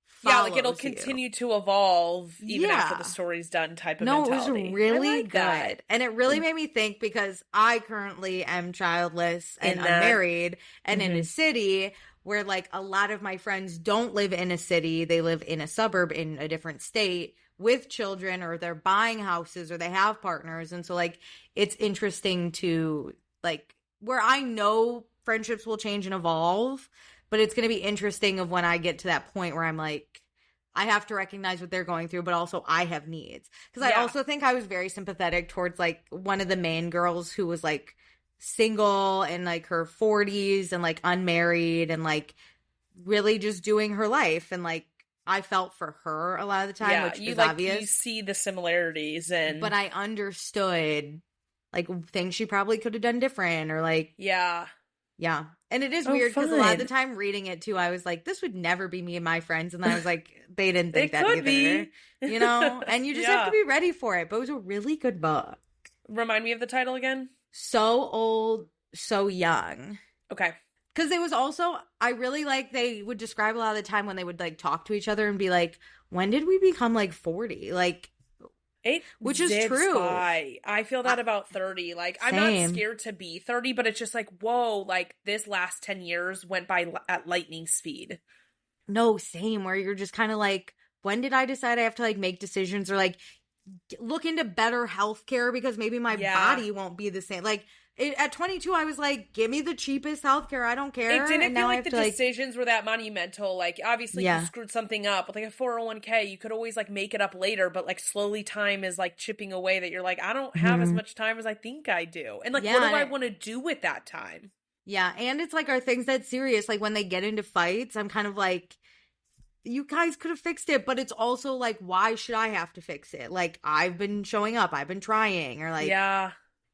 follows. Like it'll continue to evolve even after the story's done type of mentality. It was really good. That. And it really made me think, because I currently am childless and unmarried and in a city where like a lot of my friends don't live in a city. They live in a suburb in a different state with children, or they're buying houses, or they have partners. And so like it's interesting to like where I know friendships will change and evolve, but it's going to be interesting of when I get to that point where I'm like, I have to recognize what they're going through, but also I have needs. Because I also think I was very sympathetic towards like one of the main girls who was like single in like her 40s and like unmarried and like really just doing her life. And like I felt for her a lot of the time, which is obvious. You see the similarities, but I understood like things she probably could have done different or like yeah. And it is weird because a lot of the time reading it too, I was like, this would never be me and my friends. And then I was like, they didn't think that either. Be. You know? And you just have to be ready for it. But it was a really good book. Remind me of the title again. So Old, So Young. Okay. Because it was also, I really like, they would describe a lot of the time when they would like talk to each other and be like, when did we become like 40? Like, which is true. I feel that about 30. Like, I'm not scared to be 30, but it's just like, whoa, like this last 10 years went by at lightning speed. No, same. Where you're just kind of like, when did I decide I have to like make decisions or like look into better healthcare because maybe my body won't be the same? Like, at 22, I was like, give me the cheapest healthcare. I don't care. It didn't feel like the decisions were that monumental. Like, obviously, you screwed something up with like a 401k. You could always like make it up later, but like slowly time is like chipping away that you're like, I don't have as much time as I think I do. And like, what do I want to do with that time? Yeah. And it's like, are things that serious? Like when they get into fights, I'm kind of like, you guys could have fixed it, but it's also like, why should I have to fix it? Like, I've been showing up. I've been trying or like,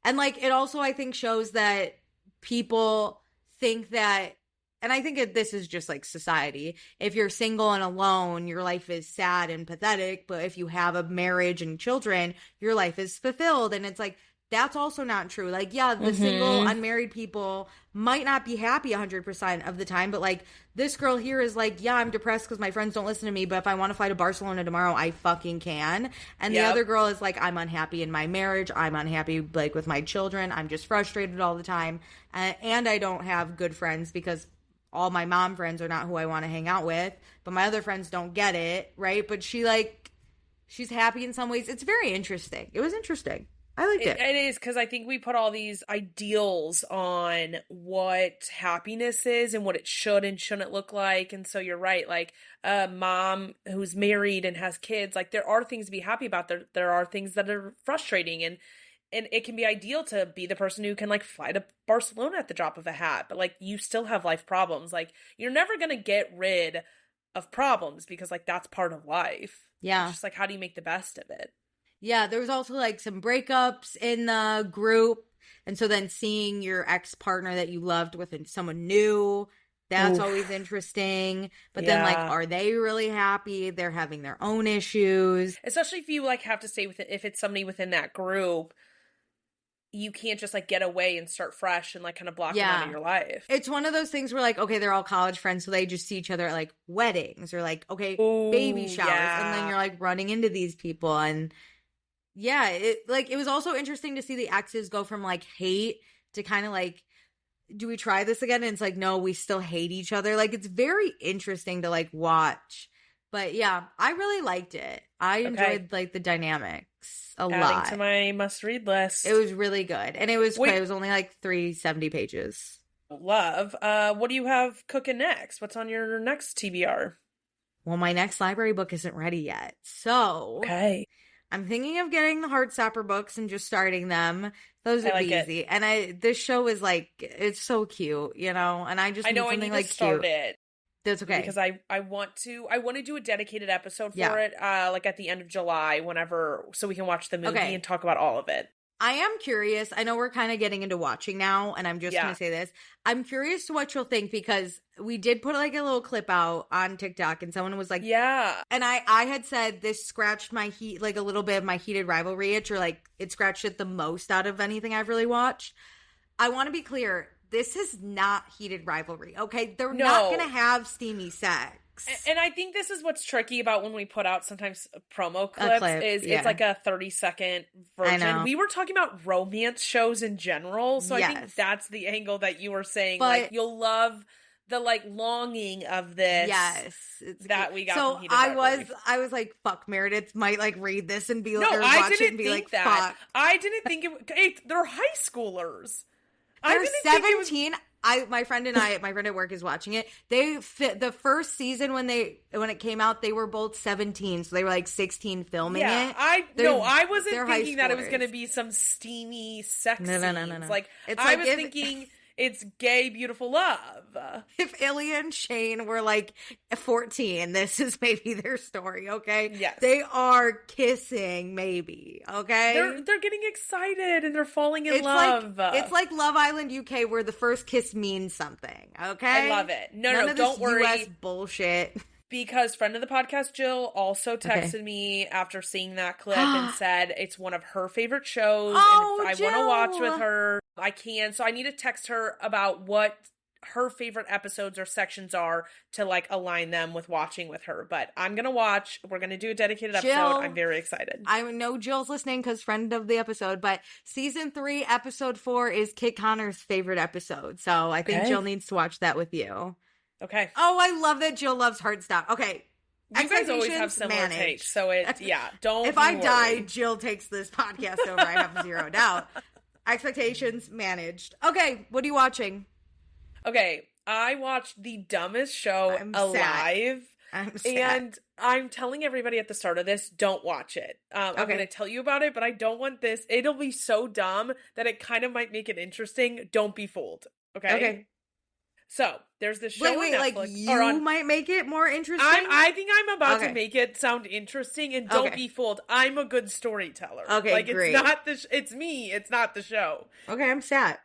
and, like, it also, I think, shows that people think that, and I think this is just, like, society. If you're single and alone, your life is sad and pathetic. But if you have a marriage and children, your life is fulfilled. And it's, like, that's also not true. Like, yeah, the single, unmarried people might not be happy 100% of the time. But, like, this girl here is like, yeah, I'm depressed because my friends don't listen to me. But if I want to fly to Barcelona tomorrow, I fucking can. And the other girl is like, I'm unhappy in my marriage. I'm unhappy, like, with my children. I'm just frustrated all the time. And I don't have good friends because all my mom friends are not who I want to hang out with. But my other friends don't get it, right? But she's happy in some ways. It's very interesting. It was interesting. I liked it. It is, because I think we put all these ideals on what happiness is and what it should and shouldn't look like. And so you're right, like a mom who's married and has kids, like there are things to be happy about. There are things that are frustrating, and it can be ideal to be the person who can like fly to Barcelona at the drop of a hat, but like you still have life problems. Like you're never going to get rid of problems because like that's part of life. Yeah. It's just like, how do you make the best of it? Yeah, there was also, like, some breakups in the group. And so then seeing your ex-partner that you loved with someone new, that's always interesting. But then, like, are they really happy? They're having their own issues. Especially if you, like, have to stay with it. If it's somebody within that group, you can't just, like, get away and start fresh and, like, kind of block them out of your life. It's one of those things where, like, okay, they're all college friends, so they just see each other at, like, weddings or, like, okay, baby showers. And then you're, like, running into these people and... Yeah, it was also interesting to see the exes go from, like, hate to kind of, like, do we try this again? And it's like, no, we still hate each other. Like, it's very interesting to, like, watch. But, yeah, I really liked it. I enjoyed, like, the dynamics a lot. Adding to my must-read list. It was really good. And it was quick. It was only, like, 370 pages. Love. What do you have cooking next? What's on your next TBR? Well, my next library book isn't ready yet. So... Okay. I'm thinking of getting the Heartstopper books and just starting them. Those would be easy. And this show is like, it's so cute, you know? And I just need something like cute. That's okay. Because I want to do a dedicated episode for it, like at the end of July, so we can watch the movie and talk about all of it. I am curious. I know we're kind of getting into watching now, and I'm just going to say this. I'm curious to what you'll think because we did put like a little clip out on TikTok, and someone was like, "Yeah." And I had said this scratched my like a little bit of my heated rivalry itch, or like it scratched it the most out of anything I've really watched. I want to be clear. This is not heated rivalry, okay? They're not going to have steamy sex. And I think this is what's tricky about when we put out sometimes promo clips it's like a 30-second version. We were talking about romance shows in general, so I think that's the angle that you were saying. But, like, you'll love the, like, longing of this. Yes. That we got from Heated Rivalry. I was like, fuck, Meredith might, like, read this and be like, no, or I watch didn't it and be think like, that. fuck. I didn't think they're high schoolers. They're 17. my friend at work is watching it. They fit the first season when it came out, they were both 17, so they were like 16 filming it. I wasn't thinking that it was going to be some steamy sex scenes. No. Like, I was thinking it's gay, beautiful love. If Ilya and Shane were like 14, this is maybe their story, okay? Yes. They are kissing, maybe, okay? They're getting excited and they're falling in love. It's like Love Island UK where the first kiss means something, okay? I love it. None of don't this worry. US bullshit. Because friend of the podcast, Jill, also texted me after seeing that clip and said it's one of her favorite shows. Oh, and if I want to watch with her, I can. So I need to text her about what her favorite episodes or sections are to like align them with watching with her. But I'm going to watch. We're going to do a dedicated episode. I'm very excited. I know Jill's listening because friend of the episode, but season 3, episode 4 is Kit Connor's favorite episode. So I think Jill needs to watch that with you. Okay. Oh, I love that Jill loves Heartstop. Okay. You guys always have similar takes, so don't. If I die, Jill takes this podcast over. I have zero doubt. Expectations managed. Okay, what are you watching? Okay, I watched the dumbest show alive. I'm sad. And I'm telling everybody at the start of this, don't watch it. I'm going to tell you about it, but I don't want this. It'll be so dumb that it kind of might make it interesting. Don't be fooled. Okay. So, there's this show on Netflix. Like you might make it more interesting? I think I'm about to make it sound interesting, and don't be fooled. I'm a good storyteller. Okay, like, great. It's not it's me. It's not the show. Okay, I'm sad.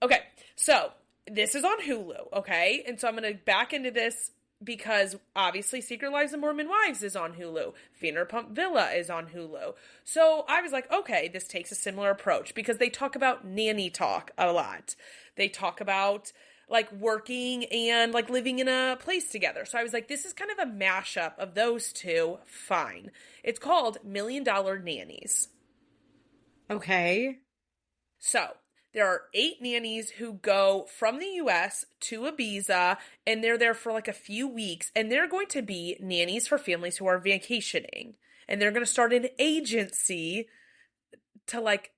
Okay, so this is on Hulu, okay? And so I'm going to back into this because obviously Secret Lives of Mormon Wives is on Hulu. Vanderpump Villa is on Hulu. So I was like, okay, this takes a similar approach because they talk about nanny talk a lot. They talk about like working and like living in a place together. So I was like, this is kind of a mashup of those two. Fine. It's called $1 Million Nannies. Okay. So there are 8 nannies who go from the U.S. to Ibiza, and they're there for like a few weeks, and they're going to be nannies for families who are vacationing. And they're going to start an agency to like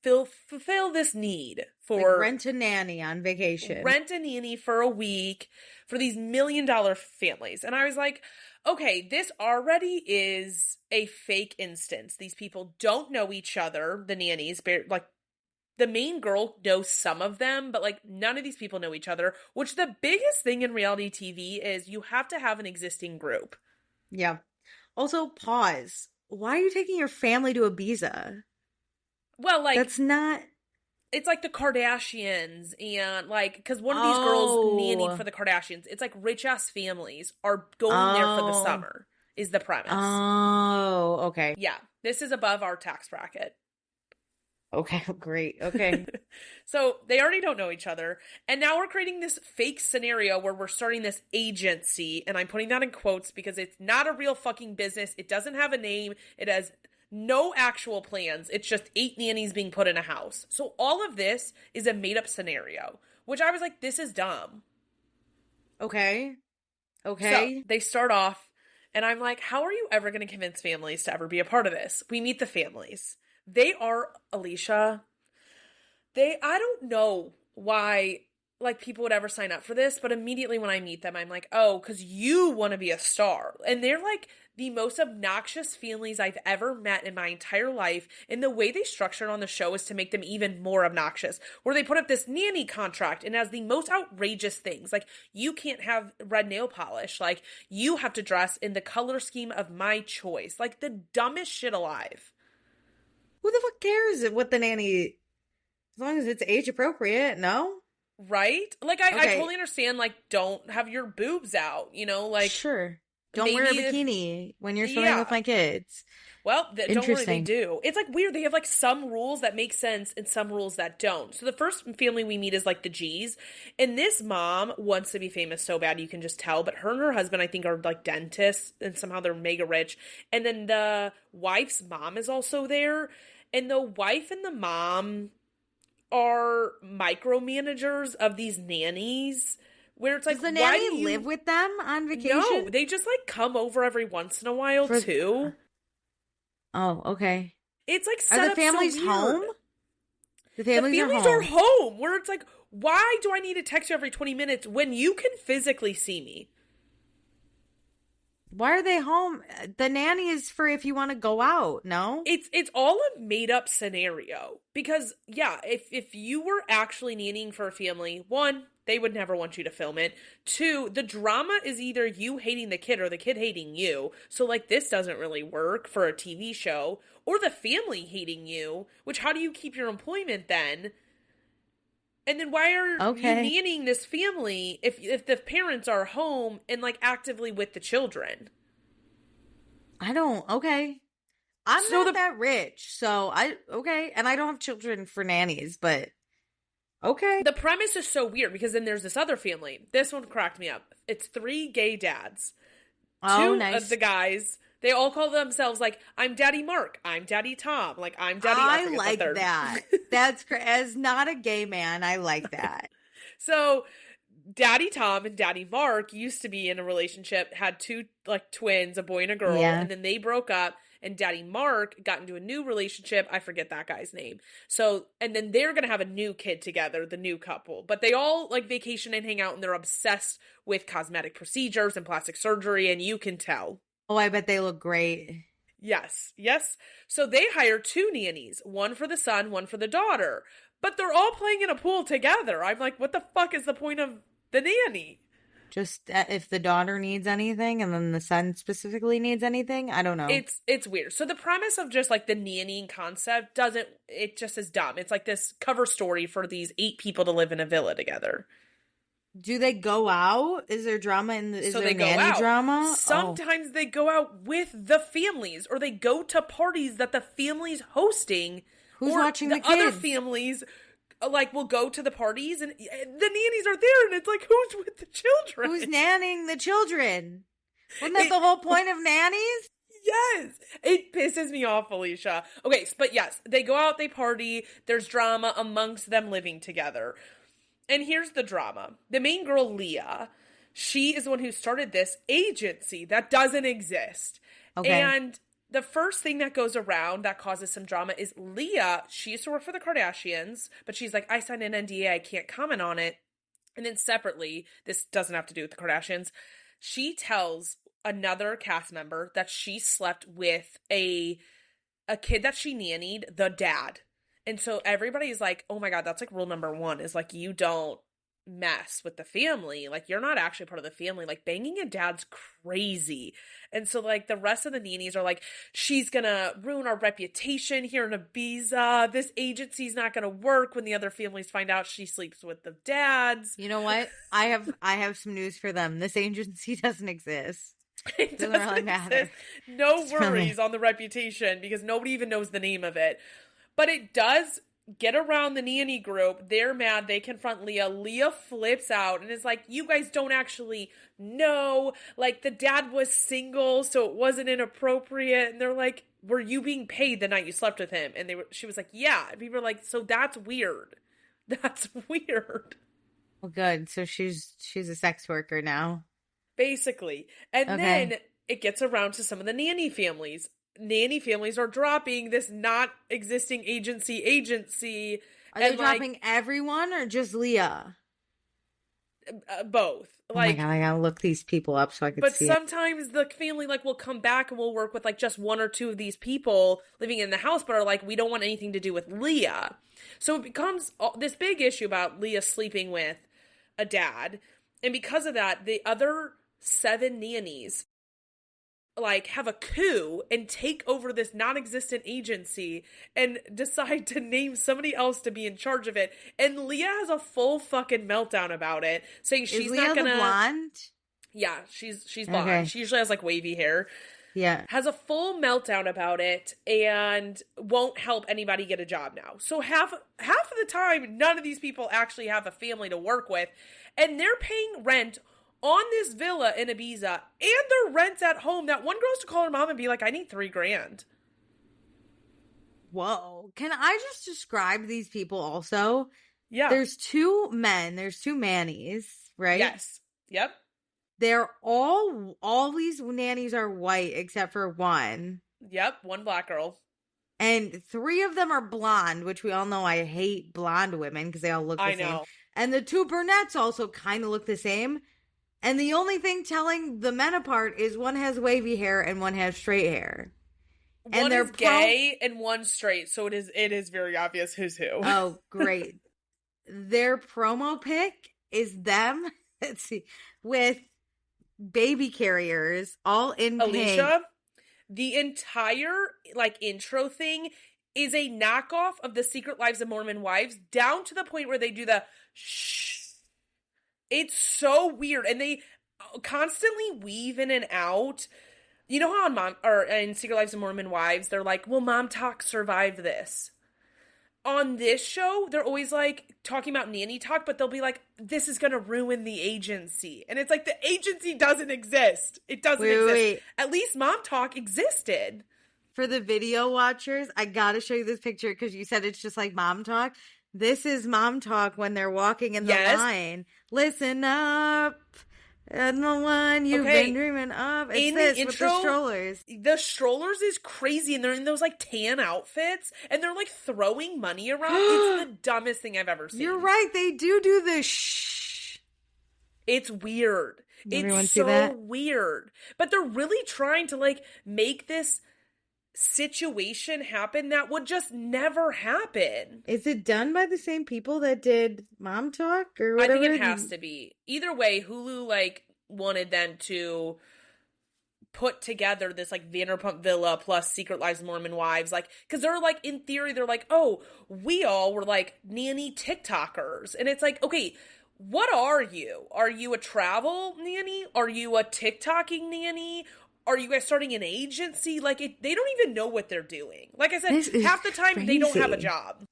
fulfill this need for like rent a nanny on vacation. Rent a nanny for a week for these $1 million families. And I was like, okay, this already is a fake instance. These people don't know each other, the nannies. Like, the main girl knows some of them, but like none of these people know each other, which the biggest thing in reality TV is you have to have an existing group. Yeah. Also, pause. Why are you taking your family to Ibiza? Well, like, that's not. It's like the Kardashians and like, because one of these girls nannied for the Kardashians. It's like rich ass families are going there for the summer is the premise. Oh, okay. Yeah. This is above our tax bracket. Okay, great. Okay. So they already don't know each other. And now we're creating this fake scenario where we're starting this agency. And I'm putting that in quotes because it's not a real fucking business. It doesn't have a name. It has no actual plans. It's just 8 nannies being put in a house. So all of this is a made up scenario, which I was like, this is dumb. Okay. So they start off and I'm like, how are you ever going to convince families to ever be a part of this? We meet the families. They are, Alicia, I don't know why, like, people would ever sign up for this, but immediately when I meet them, I'm like, oh, because you want to be a star. And they're, like, the most obnoxious families I've ever met in my entire life, and the way they structure it on the show is to make them even more obnoxious, where they put up this nanny contract and has the most outrageous things, like, you can't have red nail polish, like, you have to dress in the color scheme of my choice, like, the dumbest shit alive. Who the fuck cares what the nanny, as long as it's age appropriate, no? Right? Like, I totally understand, like, don't have your boobs out, you know, like. Sure. Don't wear a bikini when you're swimming with my kids. Well, don't worry, they do. It's, like, weird. They have, like, some rules that make sense and some rules that don't. So the first family we meet is, like, the G's. And this mom wants to be famous so bad you can just tell. But her and her husband, I think, are, like, dentists. And somehow they're mega rich. And then the wife's mom is also there. And the wife and the mom are micromanagers of these nannies. Where it's like, does the nanny live with them on vacation? No, they just, like, come over every once in a while, too. Oh, okay. It's, like, set are the up families so weird. home? The families are home. Where it's like, Why do I need to text you every 20 minutes when you can physically see me? Why are they home? The nanny is for if you want to go out, no? It's all a made up scenario. Because, yeah, if you were actually nannying for a family, one, they would never want you to film it. Two, the drama is either you hating the kid or the kid hating you. So, like, this doesn't really work for a TV show. Or the family hating you, which how do you keep your employment then? And then why are you nannying this family if the parents are home and, like, actively with the children? I'm not that rich, so and I don't have children for nannies, but okay. The premise is so weird because then there's this other family. This one cracked me up. It's 3 gay dads. Oh, 2 nice. of the guys, they all call themselves, like, I'm Daddy Mark, I'm Daddy Tom, like, I'm Daddy... I like that. That's as not a gay man, I like that. So, Daddy Tom and Daddy Mark used to be in a relationship, had 2, like, twins, a boy and a girl, and then they broke up, and Daddy Mark got into a new relationship. I forget that guy's name. So, and then they're going to have a new kid together, the new couple. But they all, like, vacation and hang out, and they're obsessed with cosmetic procedures and plastic surgery, and you can tell. Oh, I bet they look great. Yes. So they hire 2 nannies, one for the son, one for the daughter. But they're all playing in a pool together. I'm like, what the fuck is the point of the nanny? Just if the daughter needs anything and then the son specifically needs anything, I don't know. It's weird. So the premise of just, like, the nannying concept it just is dumb. It's like this cover story for these 8 people to live in a villa together. Do they go out? Is there drama is there nanny drama? Sometimes they go out with the families, or they go to parties that the family's hosting. Who's watching the kids? Other families, like, will go to the parties, and the nannies are there, and it's like, who's with the children? Who's nannying the children? Wasn't that the whole point of nannies? Yes. It pisses me off, Alicia. Okay, but yes, they go out, they party, there's drama amongst them living together. And here's the drama. The main girl, Leah, she is the one who started this agency that doesn't exist. Okay. And the first thing that goes around that causes some drama is Leah. She used to work for the Kardashians, but she's like, I signed an NDA. I can't comment on it. And then separately, this doesn't have to do with the Kardashians, she tells another cast member that she slept with a kid that she nannied, the dad. And so everybody's like, oh my God, that's like rule number 1 is like, you don't mess with the family. Like, you're not actually part of the family. Like, banging a dad's crazy. And so, like, the rest of the nannies are like, she's gonna ruin our reputation here in Ibiza. This agency's not gonna work when the other families find out she sleeps with the dads. You know what? I have some news for them. This agency doesn't exist. It doesn't really matter. No worries on the reputation because nobody even knows the name of it. But it does get around the nanny group. They're mad. They confront Leah. Leah flips out and is like, you guys don't actually know. Like, the dad was single, so it wasn't inappropriate. And they're like, were you being paid the night you slept with him? And she was like, yeah. And people were like, so that's weird. That's weird. Well, good. So she's a sex worker now. Basically. And then it gets around to some of the nanny families. Nanny families are dropping this not existing agency. Are they dropping everyone or just Leah? Both. Like, oh my God, I gotta look these people up so I can see. But sometimes the family, like, will come back and will work with, like, just 1 or 2 of these people living in the house, but are like, we don't want anything to do with Leah. So it becomes this big issue about Leah sleeping with a dad. And because of that, the other 7 nannies, like, have a coup and take over this non-existent agency and decide to name somebody else to be in charge of it. And Leah has a full fucking meltdown about it, saying she's not gonna... Is Leah the blonde? Yeah, she's blonde. Okay. She usually has, like, wavy hair. Yeah. Has a full meltdown about it and won't help anybody get a job now. So half of the time, none of these people actually have a family to work with, and they're paying rent on this villa in Ibiza, and their rent's at home. That one girl's to call her mom and be like, I need $3,000. Whoa. Can I just describe these people also? Yeah. There's 2 men. There's 2 mannies, right? Yes. Yep. They're all these nannies are white except for 1. Yep. 1 black girl. And 3 of them are blonde, which we all know I hate blonde women because they all look the same. And the two brunettes also kind of look the same. And the only thing telling the men apart is one has wavy hair and one has straight hair. And one is gay and one straight, so it is very obvious who's who. Oh, great. Their promo pic is them, let's see, with baby carriers all in Alicia, pink. the entire, like, intro thing is a knockoff of the Secret Lives of Mormon Wives, down to the point where they do the shh. It's so weird, and they constantly weave in and out. You know how in Secret Lives of Mormon Wives, they're like, "Will Mom Talk survive this?" On this show, they're always like talking about nanny talk, but they'll be like, "This is going to ruin the agency," and it's like the agency doesn't exist. It doesn't exist. Wait. At least Mom Talk existed. For the video watchers, I gotta show you this picture because you said it's just like Mom Talk. This is Mom Talk when they're walking in the line. Listen up, and the one you've been dreaming of. It's in this the intro, with the strollers. The strollers is crazy, and they're in those like tan outfits, and they're like throwing money around. It's the dumbest thing I've ever seen. You're right, they do this. Shh. It's weird. It's so weird. But they're really trying to like make this situation happen that would just never happen. Is it done by the same people that did Mom Talk or whatever? I think it has to be. Either way, Hulu like wanted them to put together this like Vanderpump Villa plus Secret Lives of Mormon Wives, like, because they're like, in theory, they're like, oh, we all were like nanny TikTokers, and it's like, okay, what are you? Are you a travel nanny? Are you a TikToking nanny? Are you guys starting an agency? Like, they don't even know what they're doing. Like I said, half the time they don't have a job.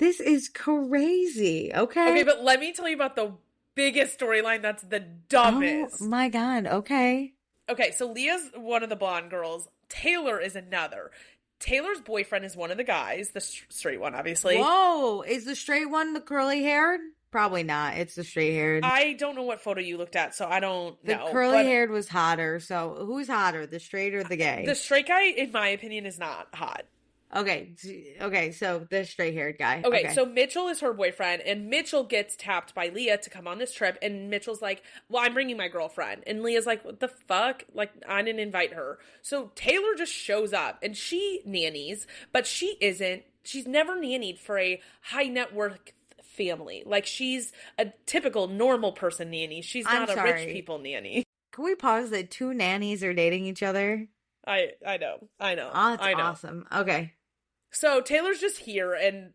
This is crazy. Okay. Okay, but let me tell you about the biggest storyline that's the dumbest. Oh my God. Okay. Okay, so Leah's one of the blonde girls. Taylor is another. Taylor's boyfriend is one of the guys, the straight one, obviously. Whoa, is the straight one the curly haired? Probably not. It's the straight haired. I don't know what photo you looked at, so I don't know. The curly haired was hotter. So who's hotter, the straight or the gay? The straight guy, in my opinion, is not hot. Okay, so the straight haired guy. Okay, so Mitchell is her boyfriend, and Mitchell gets tapped by Leah to come on this trip, and Mitchell's like, well, I'm bringing my girlfriend. And Leah's like, what the fuck? Like, I didn't invite her. So Taylor just shows up, and she nannies, but she isn't. She's never nannied for a high net worth family. Like, she's a typical normal person nanny. She's not a rich people nanny. Can we pause that two nannies are dating each other? I know. Oh, that's awesome. Okay. So Taylor's just here, and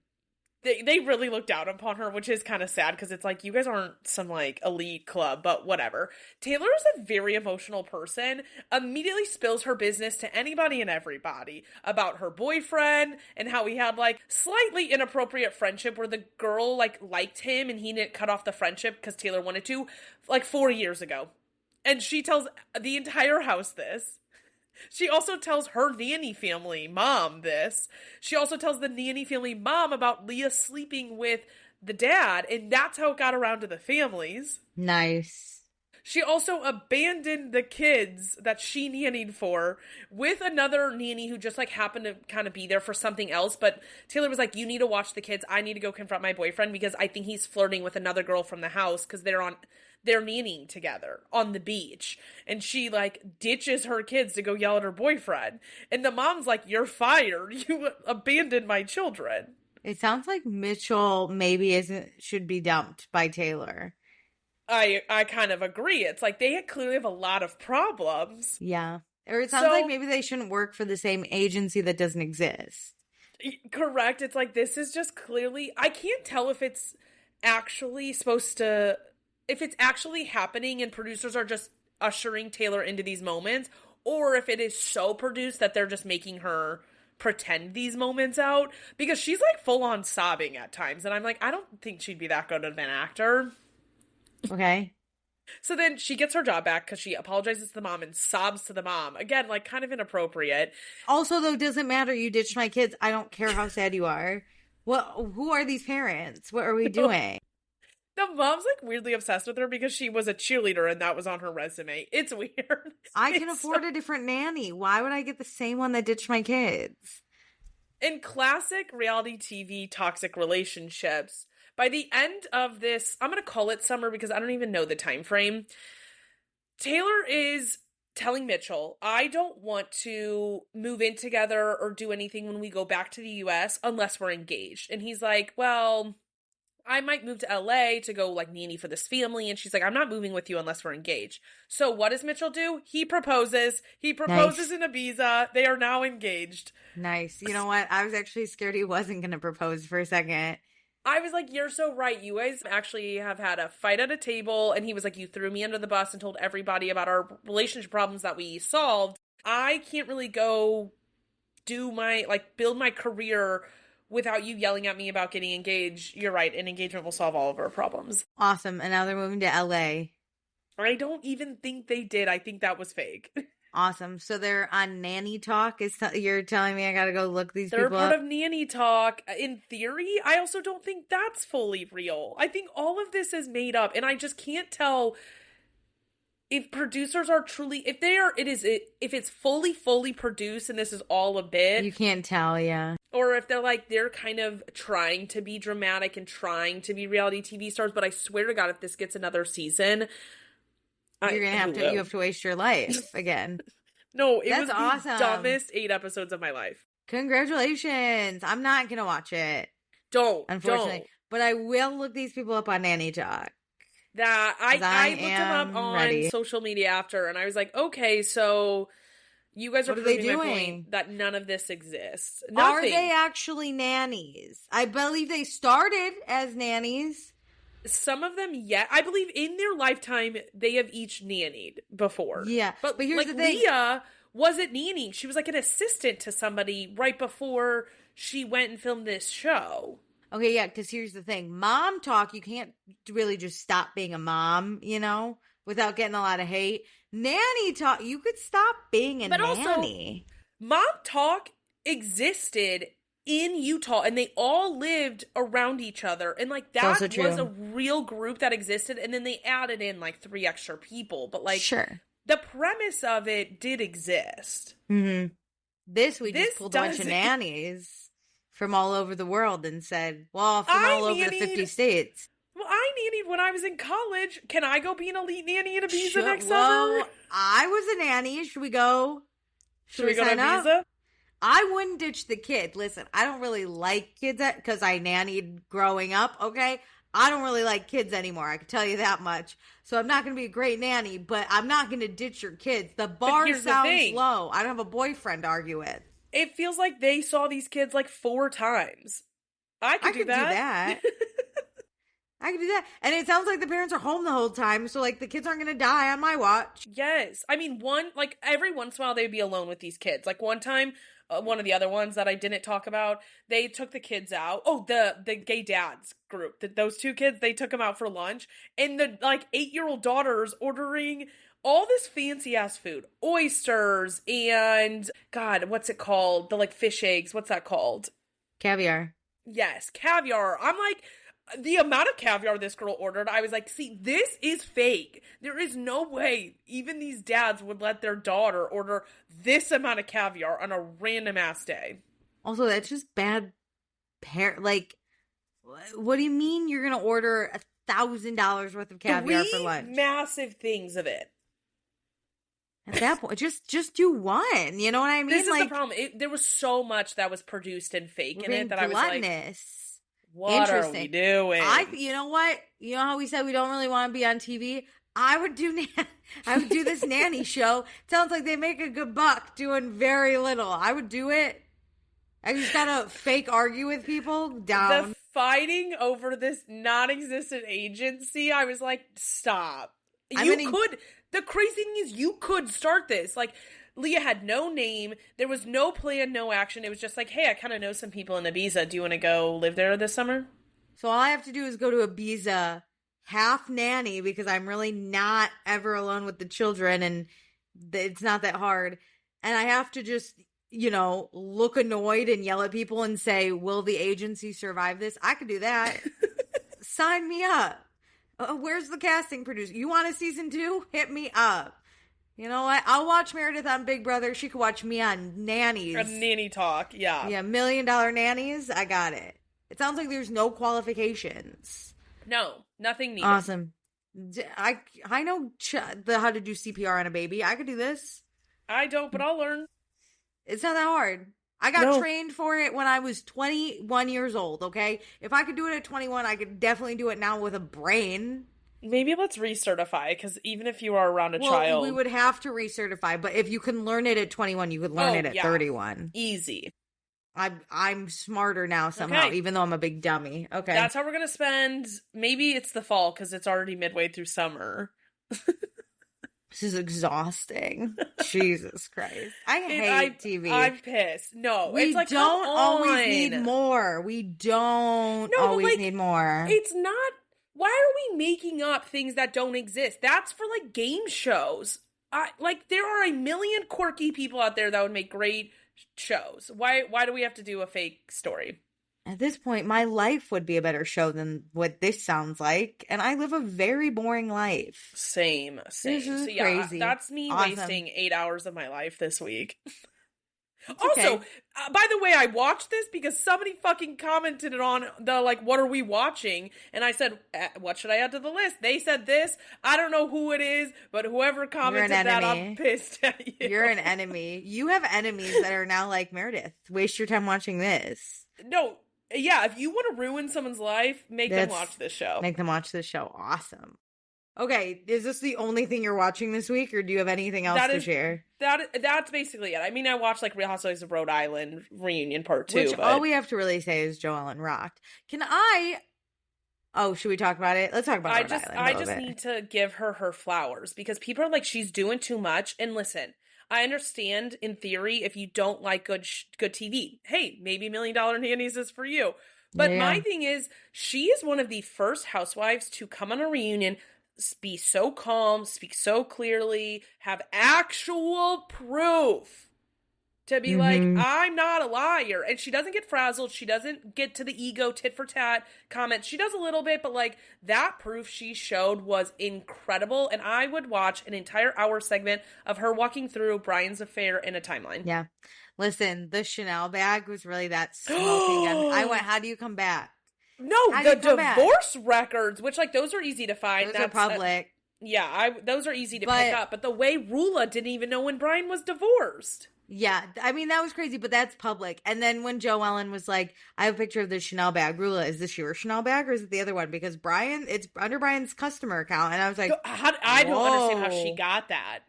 they really look down upon her, which is kind of sad because it's like, you guys aren't some like elite club, but whatever. Taylor is a very emotional person, immediately spills her business to anybody and everybody about her boyfriend and how he had like slightly inappropriate friendship where the girl like liked him and he didn't cut off the friendship because Taylor wanted to, like 4 years ago. And she tells the entire house this. She also tells her nanny family mom this. She also tells the nanny family mom about Leah sleeping with the dad, and that's how it got around to the families. Nice. She also abandoned the kids that she nannied for with another nanny who just like happened to kind of be there for something else. But Taylor was like, you need to watch the kids. I need to go confront my boyfriend because I think he's flirting with another girl from the house because they're nannying together on the beach. And she like ditches her kids to go yell at her boyfriend. And the mom's like, you're fired. You abandoned my children. It sounds like Mitchell maybe should be dumped by Taylor. I kind of agree. It's like they clearly have a lot of problems. Yeah. Or it sounds like maybe they shouldn't work for the same agency that doesn't exist. Correct. It's like, this is just clearly, I can't tell if it's actually if it's actually happening and producers are just ushering Taylor into these moments, or if it is so produced that they're just making her pretend these moments out, because she's like full on sobbing at times. And I'm like, I don't think she'd be that good of an actor. Okay. So then she gets her job back because she apologizes to the mom and sobs to the mom. Again, like kind of inappropriate. Also, though, doesn't matter. You ditched my kids. I don't care how sad you are. Who are these parents? What are we doing? The mom's like weirdly obsessed with her because she was a cheerleader and that was on her resume. It's weird. I can afford a different nanny. Why would I get the same one that ditched my kids? In classic reality TV toxic relationships, By the end of this, I'm going to call it summer because I don't even know the time frame. Taylor is telling Mitchell, I don't want to move in together or do anything when we go back to the US unless we're engaged. And he's like, well, I might move to LA to go like nanny for this family. And she's like, I'm not moving with you unless we're engaged. So what does Mitchell do? He proposes. He proposes in Ibiza. They are now engaged. Nice. You know what? I was actually scared he wasn't going to propose for a second. I was like, you're so right. You guys actually have had a fight at a table. And he was like, you threw me under the bus and told everybody about our relationship problems that we solved. I can't really go do my, like, build my career without you yelling at me about getting engaged. You're right. An engagement will solve all of our problems. Awesome. And now they're moving to LA. I don't even think they did. I think that was fake. Awesome. So they're on Nanny Talk. You're telling me I got to go look these people up? They're part of Nanny Talk. In theory, I also don't think that's fully real. I think all of this is made up, and I just can't tell if producers are truly, if it's fully produced and this is all a bit. You can't tell, yeah. Or if they're kind of trying to be dramatic and trying to be reality TV stars. But I swear to God, if this gets another season, you have to waste your life again. No, That's was the awesome. Dumbest 8 episodes of my life. Congratulations. I'm not going to watch it. Unfortunately. Don't. But I will look these people up on Nanny Talk. That I looked them up on social media after, and I was like, okay, so you guys are proving my point that none of this exists. Nothing. Are they actually nannies? I believe they started as nannies. Some of them, yeah. I believe in their lifetime, they have each nannied before. Yeah. But here's like the thing. Leah wasn't nannying. She was like an assistant to somebody right before she went and filmed this show. Okay, yeah, because here's the thing. Mom talk, you can't really just stop being a mom, without getting a lot of hate. Nanny talk, you could stop being a nanny. Also, mom talk existed in Utah, and they all lived around each other, and like that was a real group that existed, and then they added in like 3 extra people, but like sure, the premise of it did exist. Mm-hmm. This just pulled a bunch of nannies from all over the world and said, well, from all over the 50 states. Well, I nannied when I was in college. Can I go be an elite nanny in Ibiza next summer? I was a nanny. Should we go? Should we go to Ibiza? I wouldn't ditch the kid. Listen, I don't really like kids because I nannied growing up, okay? I don't really like kids anymore. I can tell you that much. So I'm not going to be a great nanny, but I'm not going to ditch your kids. The bar sounds low. I don't have a boyfriend to argue with. It feels like they saw these kids like 4 times. I could do that. I could do that. And it sounds like the parents are home the whole time, so like the kids aren't going to die on my watch. Yes. I mean, every once in a while they'd be alone with these kids. Like one time, one of the other ones that I didn't talk about, they took the kids out. Oh, the gay dads group. Those 2 kids, they took them out for lunch. And the 8-year-old daughter's ordering all this fancy ass food. Oysters and, God, what's it called? The fish eggs. What's that called? Caviar. Yes, caviar. I'm like, the amount of caviar this girl ordered, I was like, see, this is fake. There is no way even these dads would let their daughter order this amount of caviar on a random ass day. Also, that's just bad what do you mean you're going to order $1,000 worth of caviar for lunch? Massive things of it. At that point, just do one. You know what I mean? This is the problem. There was so much that was produced and fake in it that I was like, what are we doing? You know what? You know how we said we don't really want to be on TV? I would do this nanny show. Sounds like they make a good buck doing very little. I would do it. I just gotta fake argue with people down. The fighting over this non-existent agency, I was like, stop. The crazy thing is you could start this. Like, Leah had no name. There was no plan, no action. It was just like, hey, I kind of know some people in Ibiza. Do you want to go live there this summer? So all I have to do is go to Ibiza, half nanny, because I'm really not ever alone with the children, and it's not that hard. And I have to just, look annoyed and yell at people and say, will the agency survive this? I could do that. Sign me up. Where's the casting producer? You want a season 2? Hit me up. You know what? I'll watch Meredith on Big Brother. She could watch me on Nannies. A nanny talk, yeah. Yeah, $1 Million Nannies. I got it. It sounds like there's no qualifications. No, nothing needed. Awesome. I know how to do CPR on a baby. I could do this. I don't, but I'll learn. It's not that hard. I got trained for it when I was 21 years old, okay? If I could do it at 21, I could definitely do it now with a brain. Maybe let's recertify, because even if you are around a child... we would have to recertify, but if you can learn it at 21, you could learn it at 31. Easy. I'm smarter now somehow, even though I'm a big dummy. Okay. That's how we're going to spend... Maybe it's the fall, because it's already midway through summer. This is exhausting. Jesus Christ. I hate TV. I'm pissed. No. We it's like, don't always need more. We don't always need more. It's not... Why are we making up things that don't exist? That's for, like, game shows. There are a million quirky people out there that would make great shows. Why do we have to do a fake story? At this point, my life would be a better show than what this sounds like, and I live a very boring life. Same. This is so, crazy. That's me wasting 8 hours of my life this week. Also, by the way, I watched this because somebody fucking commented on the, like, what are we watching? And I said, what should I add to the list? They said this. I don't know who it is, but whoever commented that, I'm pissed at you. You're an enemy. You have enemies that are now like, Meredith, waste your time watching this. No, yeah, if you want to ruin someone's life, make them watch this show. Make them watch this show. Awesome. Okay, is this the only thing you're watching this week, or do you have anything else to share? That's basically it. I mean, I watched, like, Real Housewives of Rhode Island Reunion Part 2. Which, all we have to really say is Joellen rocked. Should we talk about it? Let's talk about Rhode Island I just need to give her flowers, because people are like, she's doing too much. And listen, I understand in theory if you don't like good TV. Hey, maybe $1 Million Nannies is for you. But my thing is, she is one of the first housewives to come on a reunion, be so calm, speak so clearly, have actual proof to be like, I'm not a liar. And she doesn't get frazzled. She doesn't get to the ego tit for tat comments. She does a little bit, but, like, that proof she showed was incredible. And I would watch an entire hour segment of her walking through Brian's affair in a timeline. Yeah. Listen, the Chanel bag was really that smoking. I went, how do you come back? No, the divorce records, which, like, those are easy to find. Those are public. Those are easy to pick up. But the way Rula didn't even know when Brian was divorced. Yeah, I mean, that was crazy, but that's public. And then when Joellen was like, I have a picture of the Chanel bag. Rula, is this your Chanel bag or is it the other one? Because it's under Brian's customer account. And I was like, I don't understand how she got that.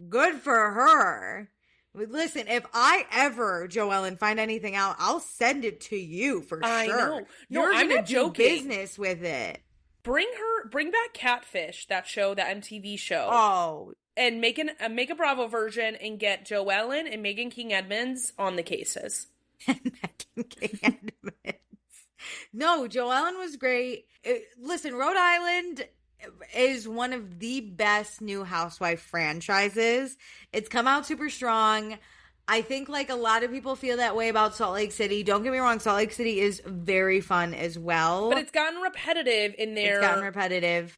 Good for her. Listen, if I ever, Joellen, find anything out, I'll send it to you for sure. I know. No, You're I'm gonna not do joking. business with it. Bring back Catfish, that show, that MTV show. Oh. And make a Bravo version and get Joellen and Megan King Edmonds on the cases. Megan King Edmonds. No, Joellen was great. Listen, Rhode Island is one of the best new housewife franchises. It's come out super strong. I think, like, a lot of people feel that way about Salt Lake City. Don't get me wrong, Salt Lake City is very fun as well. But it's gotten repetitive in there. It's gotten repetitive.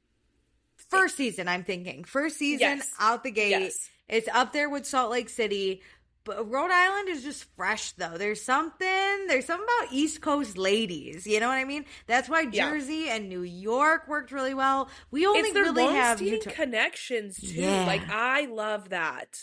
First season, I'm thinking. First season, out the gate. Yes. It's up there with Salt Lake City. But Rhode Island is just fresh, though. There's something about East Coast ladies. You know what I mean? That's why Jersey and New York worked really well. We only really have connections, too. Yeah. Like, I love that.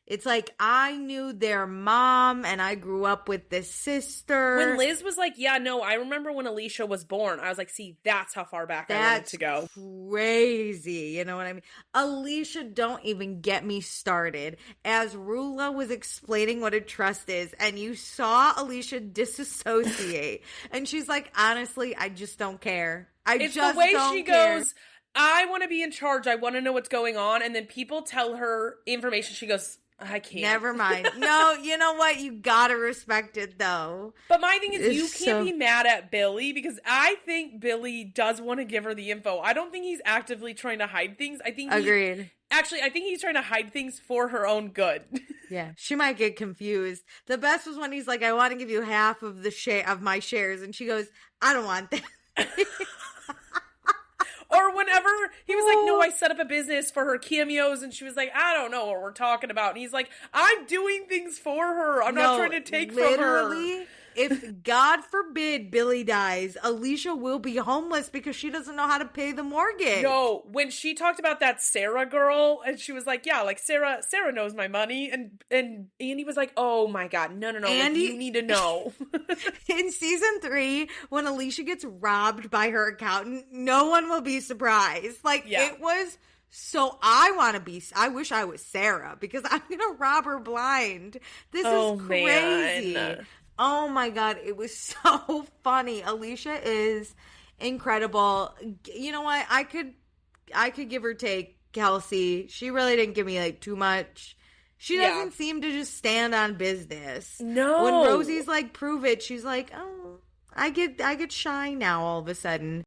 It's like, I knew their mom, and I grew up with this sister. When Liz was like, yeah, no, I remember when Alicia was born. I was like, see, that's how far back I wanted to go. Crazy. You know what I mean? Alicia, don't even get me started. As Rula was explaining what a trust is, and you saw Alicia disassociate, and she's like, honestly, I just don't care. It's just the way she goes, I want to be in charge. I want to know what's going on. And then people tell her information. She goes, I can't. Never mind. No, you know what? You gotta respect it, though. But my thing is, you can't be mad at Billy, because I think Billy does want to give her the info. I don't think he's actively trying to hide things. I think Agreed. I think he's trying to hide things for her own good. Yeah, she might get confused. The best was when he's like, I want to give you half of of my shares. And she goes, I don't want that. Or whenever he was like, no, I set up a business for her cameos, and she was like, I don't know what we're talking about. And he's like, I'm doing things for her. I'm not trying to take from her. if God forbid Billy dies, Alicia will be homeless because she doesn't know how to pay the mortgage. No, when she talked about that Sarah girl, and she was like, yeah, like Sarah knows my money, and Andy was like, oh my God, no, Andy, like, you need to know. In season 3, when Alicia gets robbed by her accountant, no one will be surprised. Like, it was... So I wish I was Sarah because I'm going to rob her blind. This is crazy. Man. Oh my God. It was so funny. Alicia is incredible. You know what? I could give or take Kelsey. She really didn't give me like too much. She doesn't seem to just stand on business. No. When Rosie's like, prove it, she's like, oh, I get shy now all of a sudden.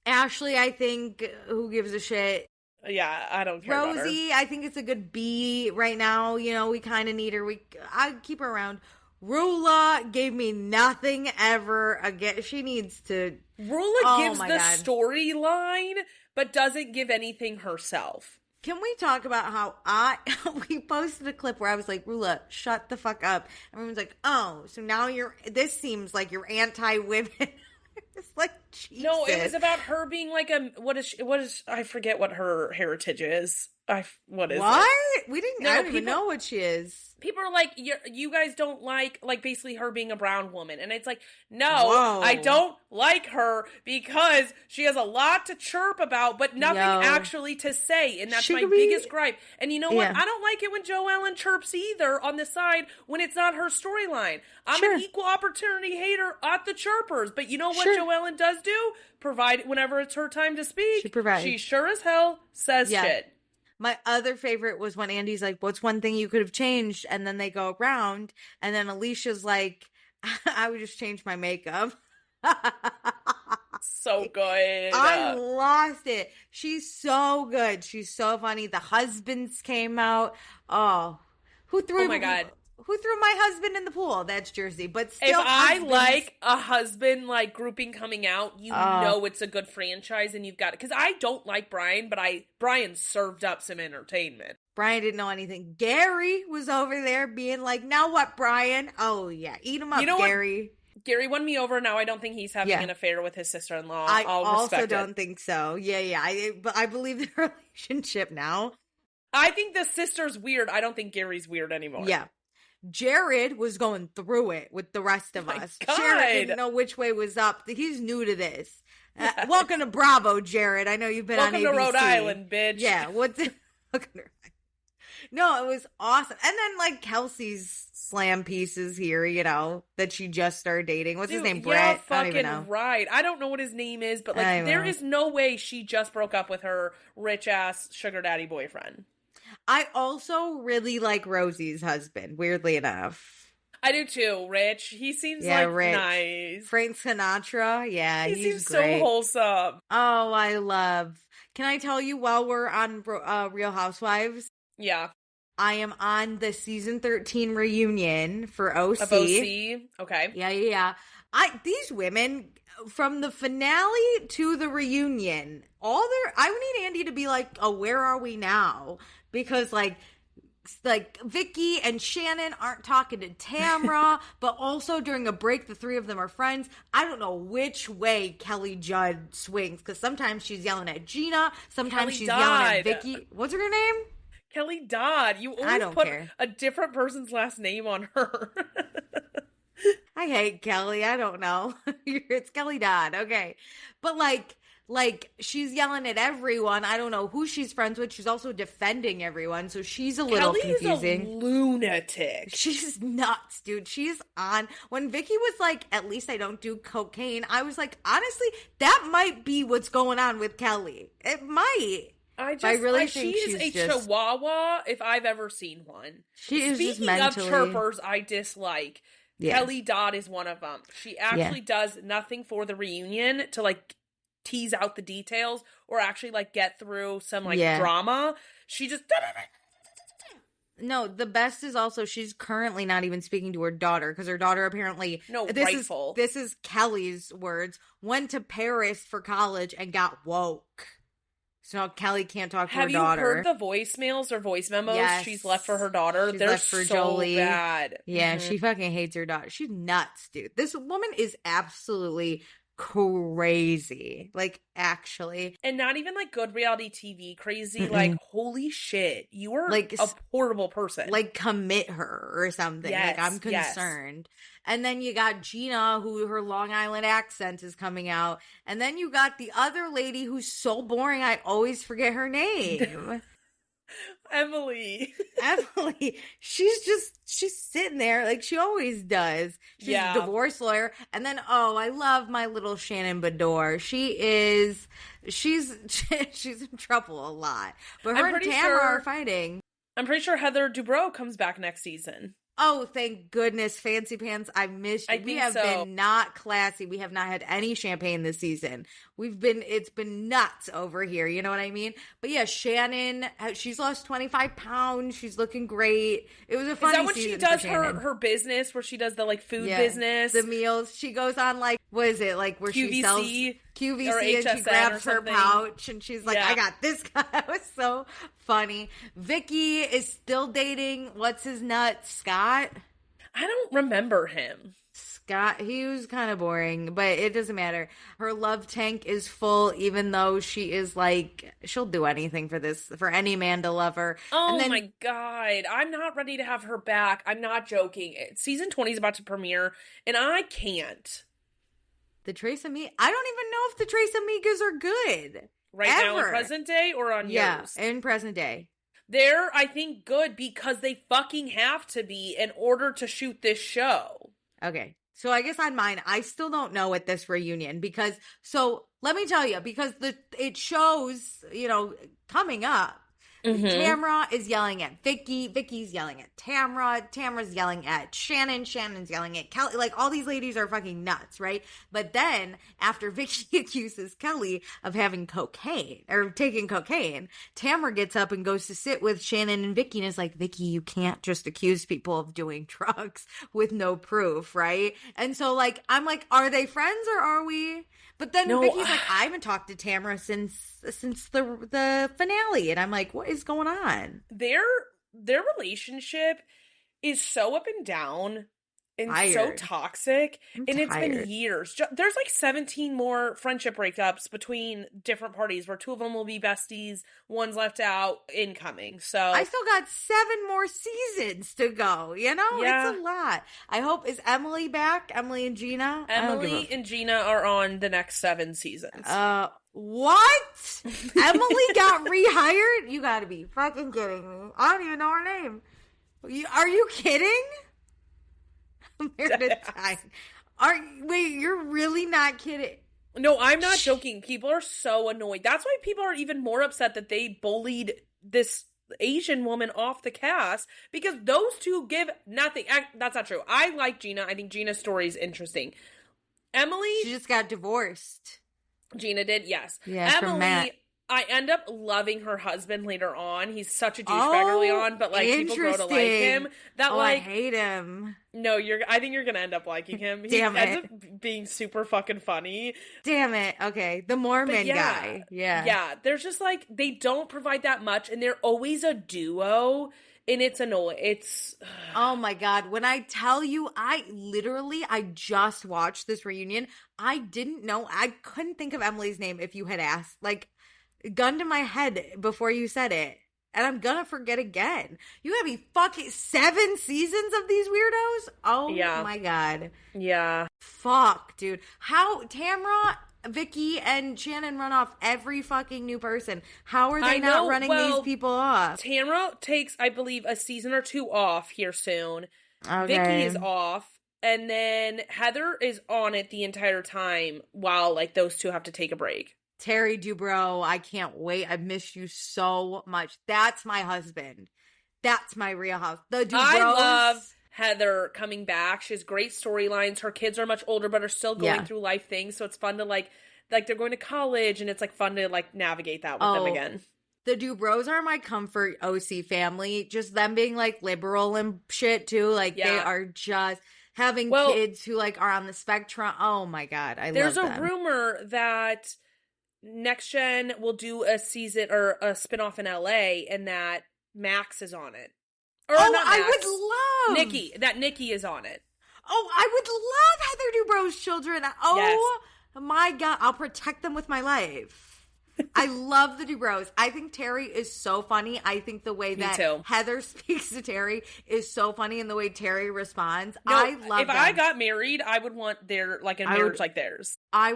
Ashley, I think, who gives a shit? Yeah, I don't care. Rosie, I think it's a good B right now. You know, we kind of need her. I keep her around. Rula gave me nothing ever again. She needs to. Rula gives the storyline, but doesn't give anything herself. Can we talk about how we posted a clip where I was like, Rula, shut the fuck up. Everyone's like, oh, so now this seems like you're anti-women. It's like, Jesus. No, it was about her being like what is I forget what her heritage is. What is what? It? We didn't. No, I don't even know what she is. People are like, you guys don't like basically her being a brown woman, and it's like, no, Whoa. I don't like her because she has a lot to chirp about, but nothing actually to say, and that's my biggest gripe. And you know what? I don't like it when Joellen chirps either on the side when it's not her storyline. I'm an equal opportunity hater at the chirpers, but you know what Joellen does do? Provide whenever it's her time to speak. She provides. She sure as hell says shit. My other favorite was when Andy's like, what's one thing you could have changed? And then they go around. And then Alicia's like, I would just change my makeup. So good. I lost it. She's so good. She's so funny. The husbands came out. Oh, who threw? Oh my God. Who threw my husband in the pool? That's Jersey. But still, if I like a husband like grouping coming out, you know it's a good franchise, and you've got it. Because I don't like Brian, but Brian served up some entertainment. Brian didn't know anything. Gary was over there being like, "Now what, Brian? Oh yeah, eat him up, Gary." Gary won me over. Now I don't think he's having an affair with his sister-in-law. I I'll also respect don't think so. Yeah. I believe their relationship now. I think the sister's weird. I don't think Gary's weird anymore. Yeah. Jared was going through it with the rest of us. God. Jared didn't know which way was up. He's new to this. Welcome to Bravo, Jared. I know you've been on ABC. Welcome to Rhode Island, bitch. Yeah. No, it was awesome. And then like Kelsey's slam pieces here, you know, that she just started dating. What's his name? Brett? Yeah, I don't even know. right. I don't know what his name is, but like there is no way she just broke up with her rich ass sugar daddy boyfriend. I also really like Rosie's husband, weirdly enough. I do too, Rich. He seems like Rich. Nice. Frank Sinatra, he seems great. So wholesome. Oh, I love. Can I tell you while we're on Real Housewives? Yeah. I am on the season 13 reunion for OC. Of OC? Okay. Yeah. These women, from the finale to the reunion, I would need Andy to be like, oh, where are we now? Because like Vicky and Shannon aren't talking to Tamra, but also during a break, the three of them are friends. I don't know which way Kelly Judd swings, because sometimes she's yelling at Gina, sometimes she's yelling at Vicky. What's her name? Kelly Dodd. You always put a different person's last name on her. I hate Kelly. I don't know. It's Kelly Dodd. Okay. But like she's yelling at everyone. I don't know who she's friends with. She's also defending everyone. So she's a little confusing. Kelly is a lunatic. She's nuts, dude. She's on. When Vicky was like, at least I don't do cocaine, I was like, honestly, that might be what's going on with Kelly. It might. I think she is a chihuahua if I've ever seen one. She is just Speaking of chirpers I dislike, Kelly Dodd is one of them. She actually does nothing for the reunion to like tease out the details or actually like get through some like drama. She just No, the best is also she's currently not even speaking to her daughter because her daughter apparently this is Kelly's words, went to Paris for college and got woke. So Kelly can't talk to her Have you daughter. heard the voicemails or voice memos she's left for her daughter? She's They're left for so Jolie. bad. Yeah, she fucking hates her daughter. She's nuts, dude. This woman is absolutely crazy. Like, actually. And not even like good reality TV crazy. Like, holy shit, you are like a horrible person. Like, commit her or something. Yes, like, I'm concerned. Yes. And then you got Gina, who her Long Island accent is coming out. And then you got the other lady who's so boring, I always forget her name. Emily. She's sitting there like she always does. She's a divorce lawyer. And then, I love my little Shannon Bedore. She's in trouble a lot. But her and Tamara are fighting. I'm pretty sure Heather Dubrow comes back next season. Oh, thank goodness, Fancy Pants. I missed you. We have been not classy. We have not had any champagne this season. It's been nuts over here. You know what I mean? But yeah, Shannon, she's lost 25 pounds. She's looking great. It was a funny season. Is that when she does her business, where she does the like food business? The meals. She goes on like, what is it? Like where QVC, she sells QVC or HSN, and she grabs her pouch and she's like, I got this guy. It was so funny. Vicky is still dating, what's his nut, Scott? I don't remember him. Scott, he was kind of boring, but it doesn't matter. Her love tank is full, even though she is like, she'll do anything for any man to love her. Oh my God. I'm not ready to have her back. I'm not joking. Season 20 is about to premiere, and I can't. The Trace Amigas, I don't even know if the Trace Amigas are good. Right now in present day or on yours? Yeah, in present day. They're, I think, good because they fucking have to be in order to shoot this show. Okay. So I guess on mine, I still don't know at this reunion because, so let me tell you, because it shows, coming up, Tamara is yelling at Vicky, Vicky's yelling at Tamara, Tamara's yelling at Shannon, Shannon's yelling at Kelly, like all these ladies are fucking nuts, right? But then after Vicky accuses Kelly of having cocaine or taking cocaine, Tamara gets up and goes to sit with Shannon and Vicky and is like, Vicky, you can't just accuse people of doing drugs with no proof, right? And so like, I'm like, are they friends or are we? But then Vicky's like, I haven't talked to Tamara since the finale. And I'm like, what is going on? Their relationship is so up and down and so toxic. It's been years. There's like 17 more friendship breakups between different parties where two of them will be besties. One's left out, incoming. So I still got 7 more seasons to go. Yeah. It's a lot. I hope, is Emily back? Emily and Gina? Emily and Gina are on the next 7 seasons. What? Emily got rehired? You gotta be fucking kidding me. I don't even know her name. Are you kidding? Meredith wait, you're really not kidding? No, I'm not joking. People are so annoyed. That's why people are even more upset that they bullied this Asian woman off the cast, because those two give nothing. That's not true. I like Gina. I think Gina's story is interesting. Emily, she just got divorced. Gina did, yes. Yeah, Emily, I end up loving her husband later on. He's such a douchebag early on, but like people grow to like him. I hate him. No, I think you're gonna end up liking him. He ends up being super fucking funny. Damn it. Okay, the Mormon guy. Yeah. Yeah, there's just like, they don't provide that much, and they're always a duo, and it's annoying. Oh my God. When I tell you, I just watched this reunion. I didn't know. I couldn't think of Emily's name if you had asked. Like, gun to my head before you said it. And I'm gonna forget again. You gotta be fucking 7 seasons of these weirdos? Oh my God. Yeah. Fuck, dude. How Tamara, Vicky, and Shannon run off every fucking new person. How are they not running these people off? Tamara takes, I believe, a season or 2 off here soon. Okay. Vicky is off. And then Heather is on it the entire time while like those two have to take a break. Terry Dubrow, I can't wait. I've missed you so much. That's my husband. That's my real house. The Dubrows. I love Heather coming back. She has great storylines. Her kids are much older, but are still going through life things. So it's fun to like they're going to college, and it's like fun to like navigate that with them again. The Dubrows are my comfort OC family. Just them being like liberal and shit too. Like they are just having kids who like are on the spectrum. Oh my God. I love them. There's a rumor that Next Gen will do a season or a spinoff in LA, and that Max is on it. Or oh, not Max, I would love Nikki. That Nikki is on it. Oh, I would love Heather Dubrow's children. Oh, my God. I'll protect them with my life. I love the Dubrows. I think Terry is so funny. I think the way that Heather speaks to Terry is so funny, and the way Terry responds. No, I love If them. I got married, I would want their, like, a marriage like theirs. I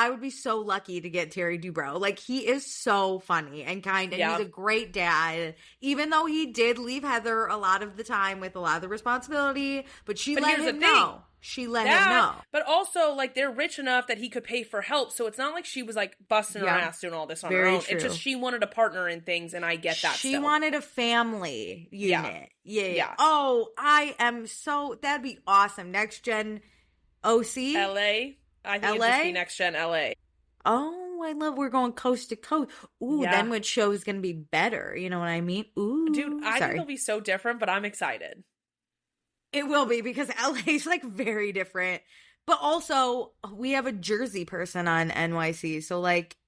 would be so lucky to get Terry Dubrow. Like, he is so funny and kind, and he's a great dad, even though he did leave Heather a lot of the time with a lot of the responsibility, but she let him know. She let him know. But also, like, they're rich enough that he could pay for help, so it's not like she was, like, busting her ass doing all this on her own. True. It's just she wanted a partner in things, and I get that She wanted a family unit. Yeah. Oh, that'd be awesome. Next Gen OC? LA? I think it'd just be Next Gen LA. Oh, I love we're going coast to coast. Ooh, then which show is going to be better? You know what I mean? Ooh. Dude, I think they'll be so different, but I'm excited. It will be, because LA's like very different. But also, we have a Jersey person on NYC. So, like,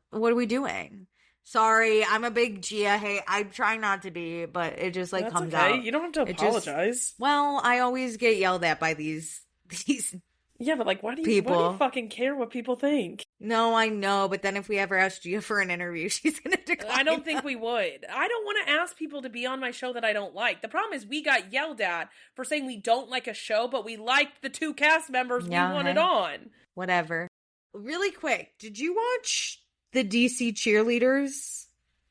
what are we doing? Sorry, I'm a big Gia. Hey, I'm trying not to be, but it just like comes out. You don't have to apologize. Well, I always get yelled at by these yeah, but like, why do you fucking care what people think? No, I know, but then if we ever ask Gia for an interview, she's gonna decline. I don't think we would. I don't want to ask people to be on my show that I don't like. The problem is we got yelled at for saying we don't like a show, but we liked the 2 cast members we wanted on. Whatever. Really quick, did you watch the DC Cheerleaders?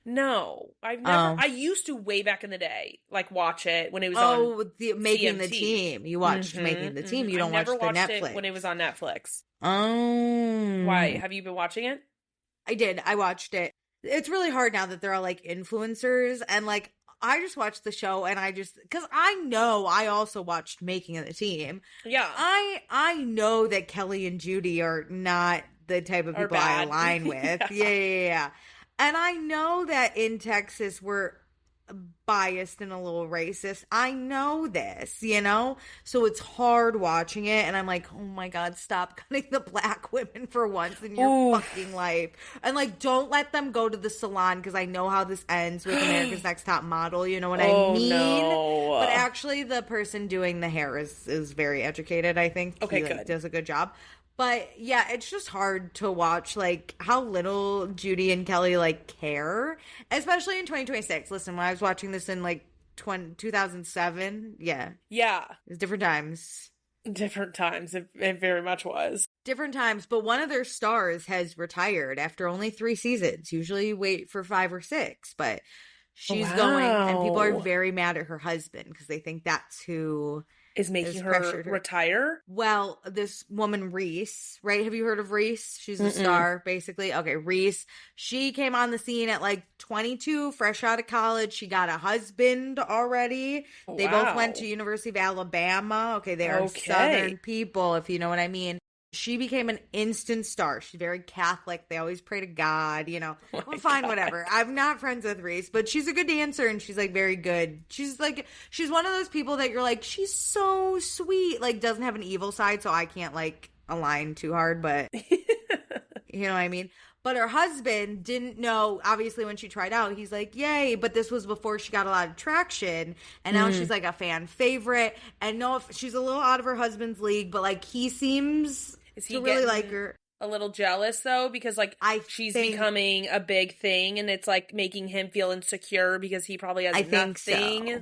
No, I've never. I used to way back in the day, like watch it when it was on. Making CMT. the Team. You watched Making the Team. You don't watch the Netflix. It when it was on Netflix. Oh, why? Have you been watching it? I did. I watched it. It's really hard now that they're all like influencers, and like I just watched the show, and because I know I also watched Making the Team. Yeah, I know that Kelly and Judy are not the type of people I align with. Yeah. And I know that in Texas we're biased and a little racist. I know this, So it's hard watching it. And I'm like, oh my God, stop cutting the black women for once in your fucking life. And like, don't let them go to the salon, because I know how this ends with America's Next Top Model. You know what I mean? No. But actually, the person doing the hair is very educated, I think. Okay, he does a good job. But yeah, it's just hard to watch, like, how little Judy and Kelly, like, care, especially in 2026. Listen, when I was watching this in, like, 2007, yeah. Yeah. It was different times. Different times. It very much was. Different times, but one of their stars has retired after only 3 seasons. Usually you wait for 5 or 6, but she's going, and people are very mad at her husband because they think that's who is making her retire. Well, this woman, Reese, right? Have you heard of Reese? She's a star, basically. Okay, Reese. She came on the scene at like 22, fresh out of college. She got a husband already. Wow. They both went to University of Alabama. Okay, they are Southern people, if you know what I mean. She became an instant star. She's very Catholic. They always pray to God, fine, whatever. I'm not friends with Reese, but she's a good dancer, and she's like very good. She's one of those people that you're like, she's so sweet, like doesn't have an evil side, so I can't like align too hard, but you know what I mean? But her husband didn't know, obviously, when she tried out, he's like, yay, but this was before she got a lot of traction, and now she's like a fan favorite, and no, she's a little out of her husband's league, but like he seems to really like her. A little jealous though, because like she's becoming a big thing, and it's like making him feel insecure because he probably has nothing. So.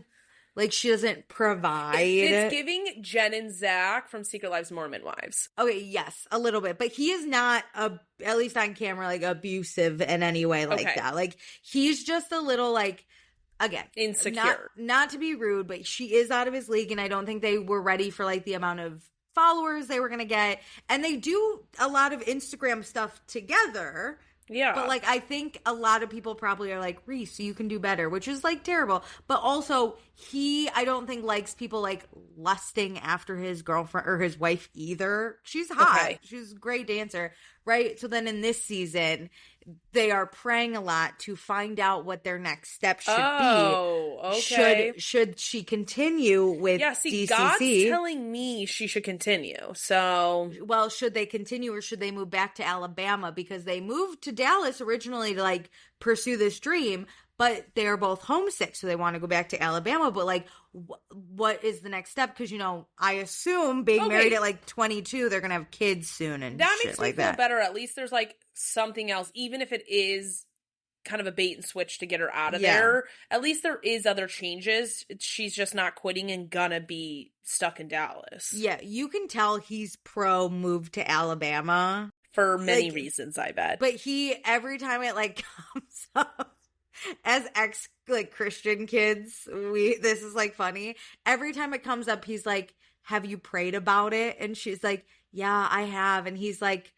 Like she doesn't provide. It's giving Jen and Zach from Secret Lives of Mormon Wives. Okay, yes, a little bit, but he is not at least on camera, like abusive in any way like that. Like he's just a little like. Again, insecure. Not to be rude, but she is out of his league, and I don't think they were ready for like the amount of followers they were going to get. And they do a lot of Instagram stuff together. Yeah. But like, I think a lot of people probably are like, Reese, you can do better, which is like terrible. But also I don't think likes people like lusting after his girlfriend or his wife either. She's hot. Okay. She's a great dancer. Right. So then in this season, they are praying a lot to find out what their next step should be. Oh, okay. Should she continue with DCC? God's telling me she should continue. So, well, should they continue or should they move back to Alabama? Because they moved to Dallas originally to like pursue this dream, but they are both homesick, so they want to go back to Alabama. But like, what is the next step? Because, you know, I assume being married at like 22, they're gonna have kids soon and that shit makes me like feel that. better. At least there's like something else, even if it is kind of a bait and switch to get her out of there. At least there is other changes. She's just not quitting and gonna be stuck in Dallas. Yeah, you can tell he's pro move to Alabama for many reasons, I bet. But he, every time it like comes up, as ex like Christian kids, this is like funny. Every time it comes up, he's like, "Have you prayed about it?" And she's like, "Yeah, I have." And he's like,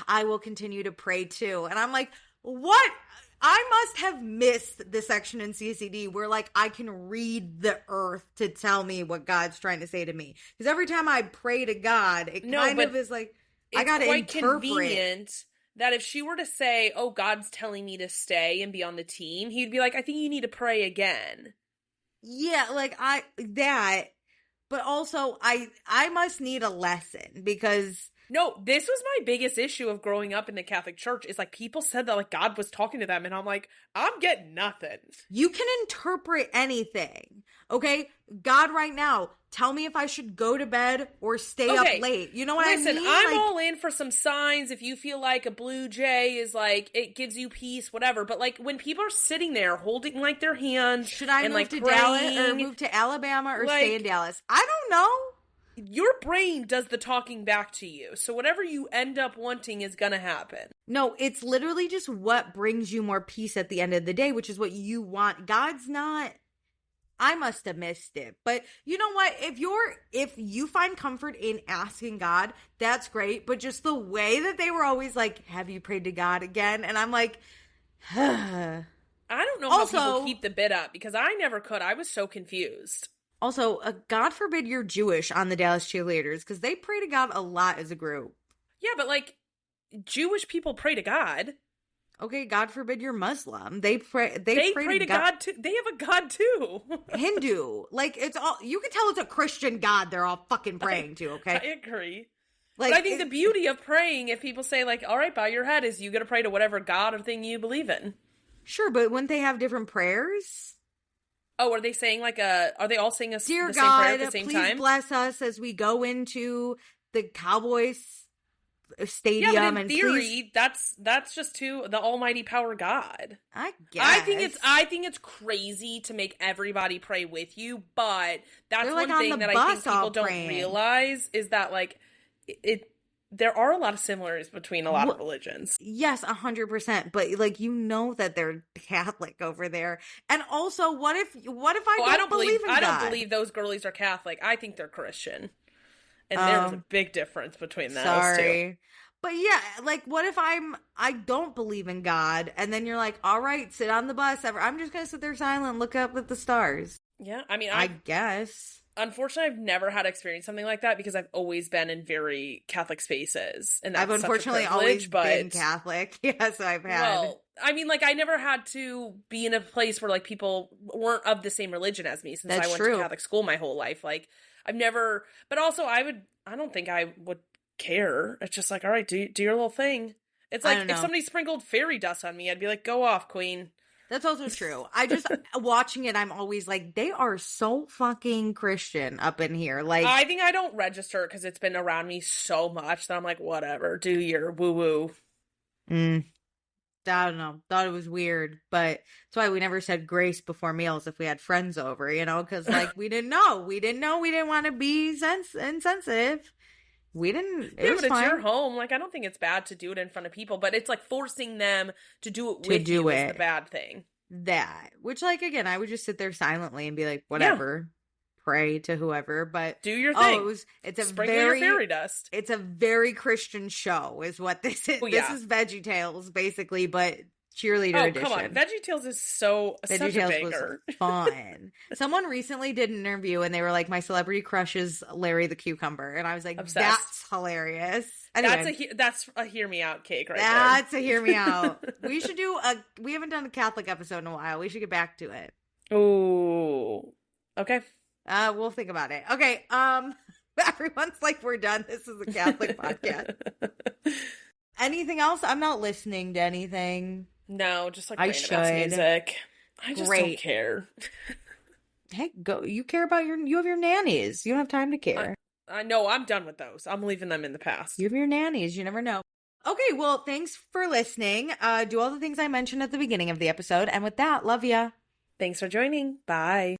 "I will continue to pray too." And I'm like, what? I must have missed the section in CCD where like I can read the earth to tell me what God's trying to say to me. Because every time I pray to God, it kind of is like I gotta interpret. It's quite convenient that if she were to say, "Oh, God's telling me to stay and be on the team," he'd be like, "I think you need to pray again." Yeah, like but also I must need a lesson because no, this was my biggest issue of growing up in the Catholic Church is like people said that like God was talking to them and I'm like, I'm getting nothing. You can interpret anything. Okay? God right now, tell me if I should go to bed or stay up late. You know what I mean? Listen, I'm all in for some signs. If you feel like a blue jay is like, it gives you peace, whatever. But like when people are sitting there holding like their hands. Should I move like to praying, Dallas or move to Alabama or stay in Dallas? I don't know. Your brain does the talking back to you. So whatever you end up wanting is going to happen. No, it's literally just what brings you more peace at the end of the day, which is what you want. God's not... I must have missed it. But you know what? If you find comfort in asking God, that's great. But just the way that they were always like, "Have you prayed to God again?" And I'm like, I don't know how people keep the bid up because I never could. I was so confused. Also, God forbid you're Jewish on the Dallas Cheerleaders because they pray to God a lot as a group. Yeah, but like Jewish people pray to God. Okay, God forbid you're Muslim. They pray to God too. They have a God too. Hindu. Like it's all you can tell it's a Christian God they're all fucking praying to, okay? I agree. Like, but I think the beauty of praying, if people say like, "All right, bow your head," is you got to pray to whatever God or thing you believe in. Sure, but wouldn't they have different prayers? Oh, are they saying like are they all saying Dear the God, same prayer at the same please time? Bless us as we go into the Cowboys stadium. Yeah, but in and theory, that's just to the almighty power God. I guess. I think it's crazy to make everybody pray with you, but that's They're one like thing that I think people don't realize is that like there are a lot of similarities between a lot of religions. Yes, 100%. But like that they're Catholic over there. And also, what if I don't believe in God? I don't believe those girlies are Catholic. I think they're Christian. And there's a big difference between those two. But yeah, like what if I don't believe in God and then you're like, "All right, sit on the bus. I'm just going to sit there silent and look up at the stars." Yeah, I mean, I guess. Unfortunately, I've never had experience something like that because I've always been in very Catholic spaces. And that's I've unfortunately always been Catholic. Yes, I've had. Well, I mean, like, I never had to be in a place where, like, people weren't of the same religion as me since I went to Catholic school my whole life. Like, I've never, but also I don't think I would care. It's just like, all right, do your little thing. It's like if somebody sprinkled fairy dust on me, I'd be like, go off, queen. That's also true. I just, watching it, I'm always like, they are so fucking Christian up in here. Like, I think I don't register because it's been around me so much that I'm like, whatever, do your woo-woo. I don't know. Thought it was weird, but that's why we never said grace before meals if we had friends over, because like we didn't know. We didn't want to be insensitive. We didn't. It was but it's fine. your home. Like, I don't think it's bad to do it in front of people, but it's like forcing them to do it with you is the bad thing. That, which, like, again, I would just sit there silently and be like, whatever, pray to whoever, but do your thing. It's a sprinkle your fairy dust. It's a very Christian show, is what this is. Oh, yeah. This is Veggie Tales, basically, but cheerleader edition. Come on, Veggie Tales is such a banger. Was fun. Someone recently did an interview and they were like, "My celebrity crush is Larry the Cucumber," and I was like, obsessed. That's hilarious. Anyway. That's a hear me out cake right That's a hear me out. We should we haven't done a Catholic episode in a while. We should get back to it. Oh, okay. We'll think about it. Okay. Everyone's like, we're done. This is a Catholic podcast. Anything else? I'm not listening to anything. No, just like I random ass music. I just don't care. Hey, go. You care about you have your nannies. You don't have time to care. I know. I'm done with those. I'm leaving them in the past. You have your nannies. You never know. Okay, well, thanks for listening. Do all the things I mentioned at the beginning of the episode. And with that, love ya. Thanks for joining. Bye.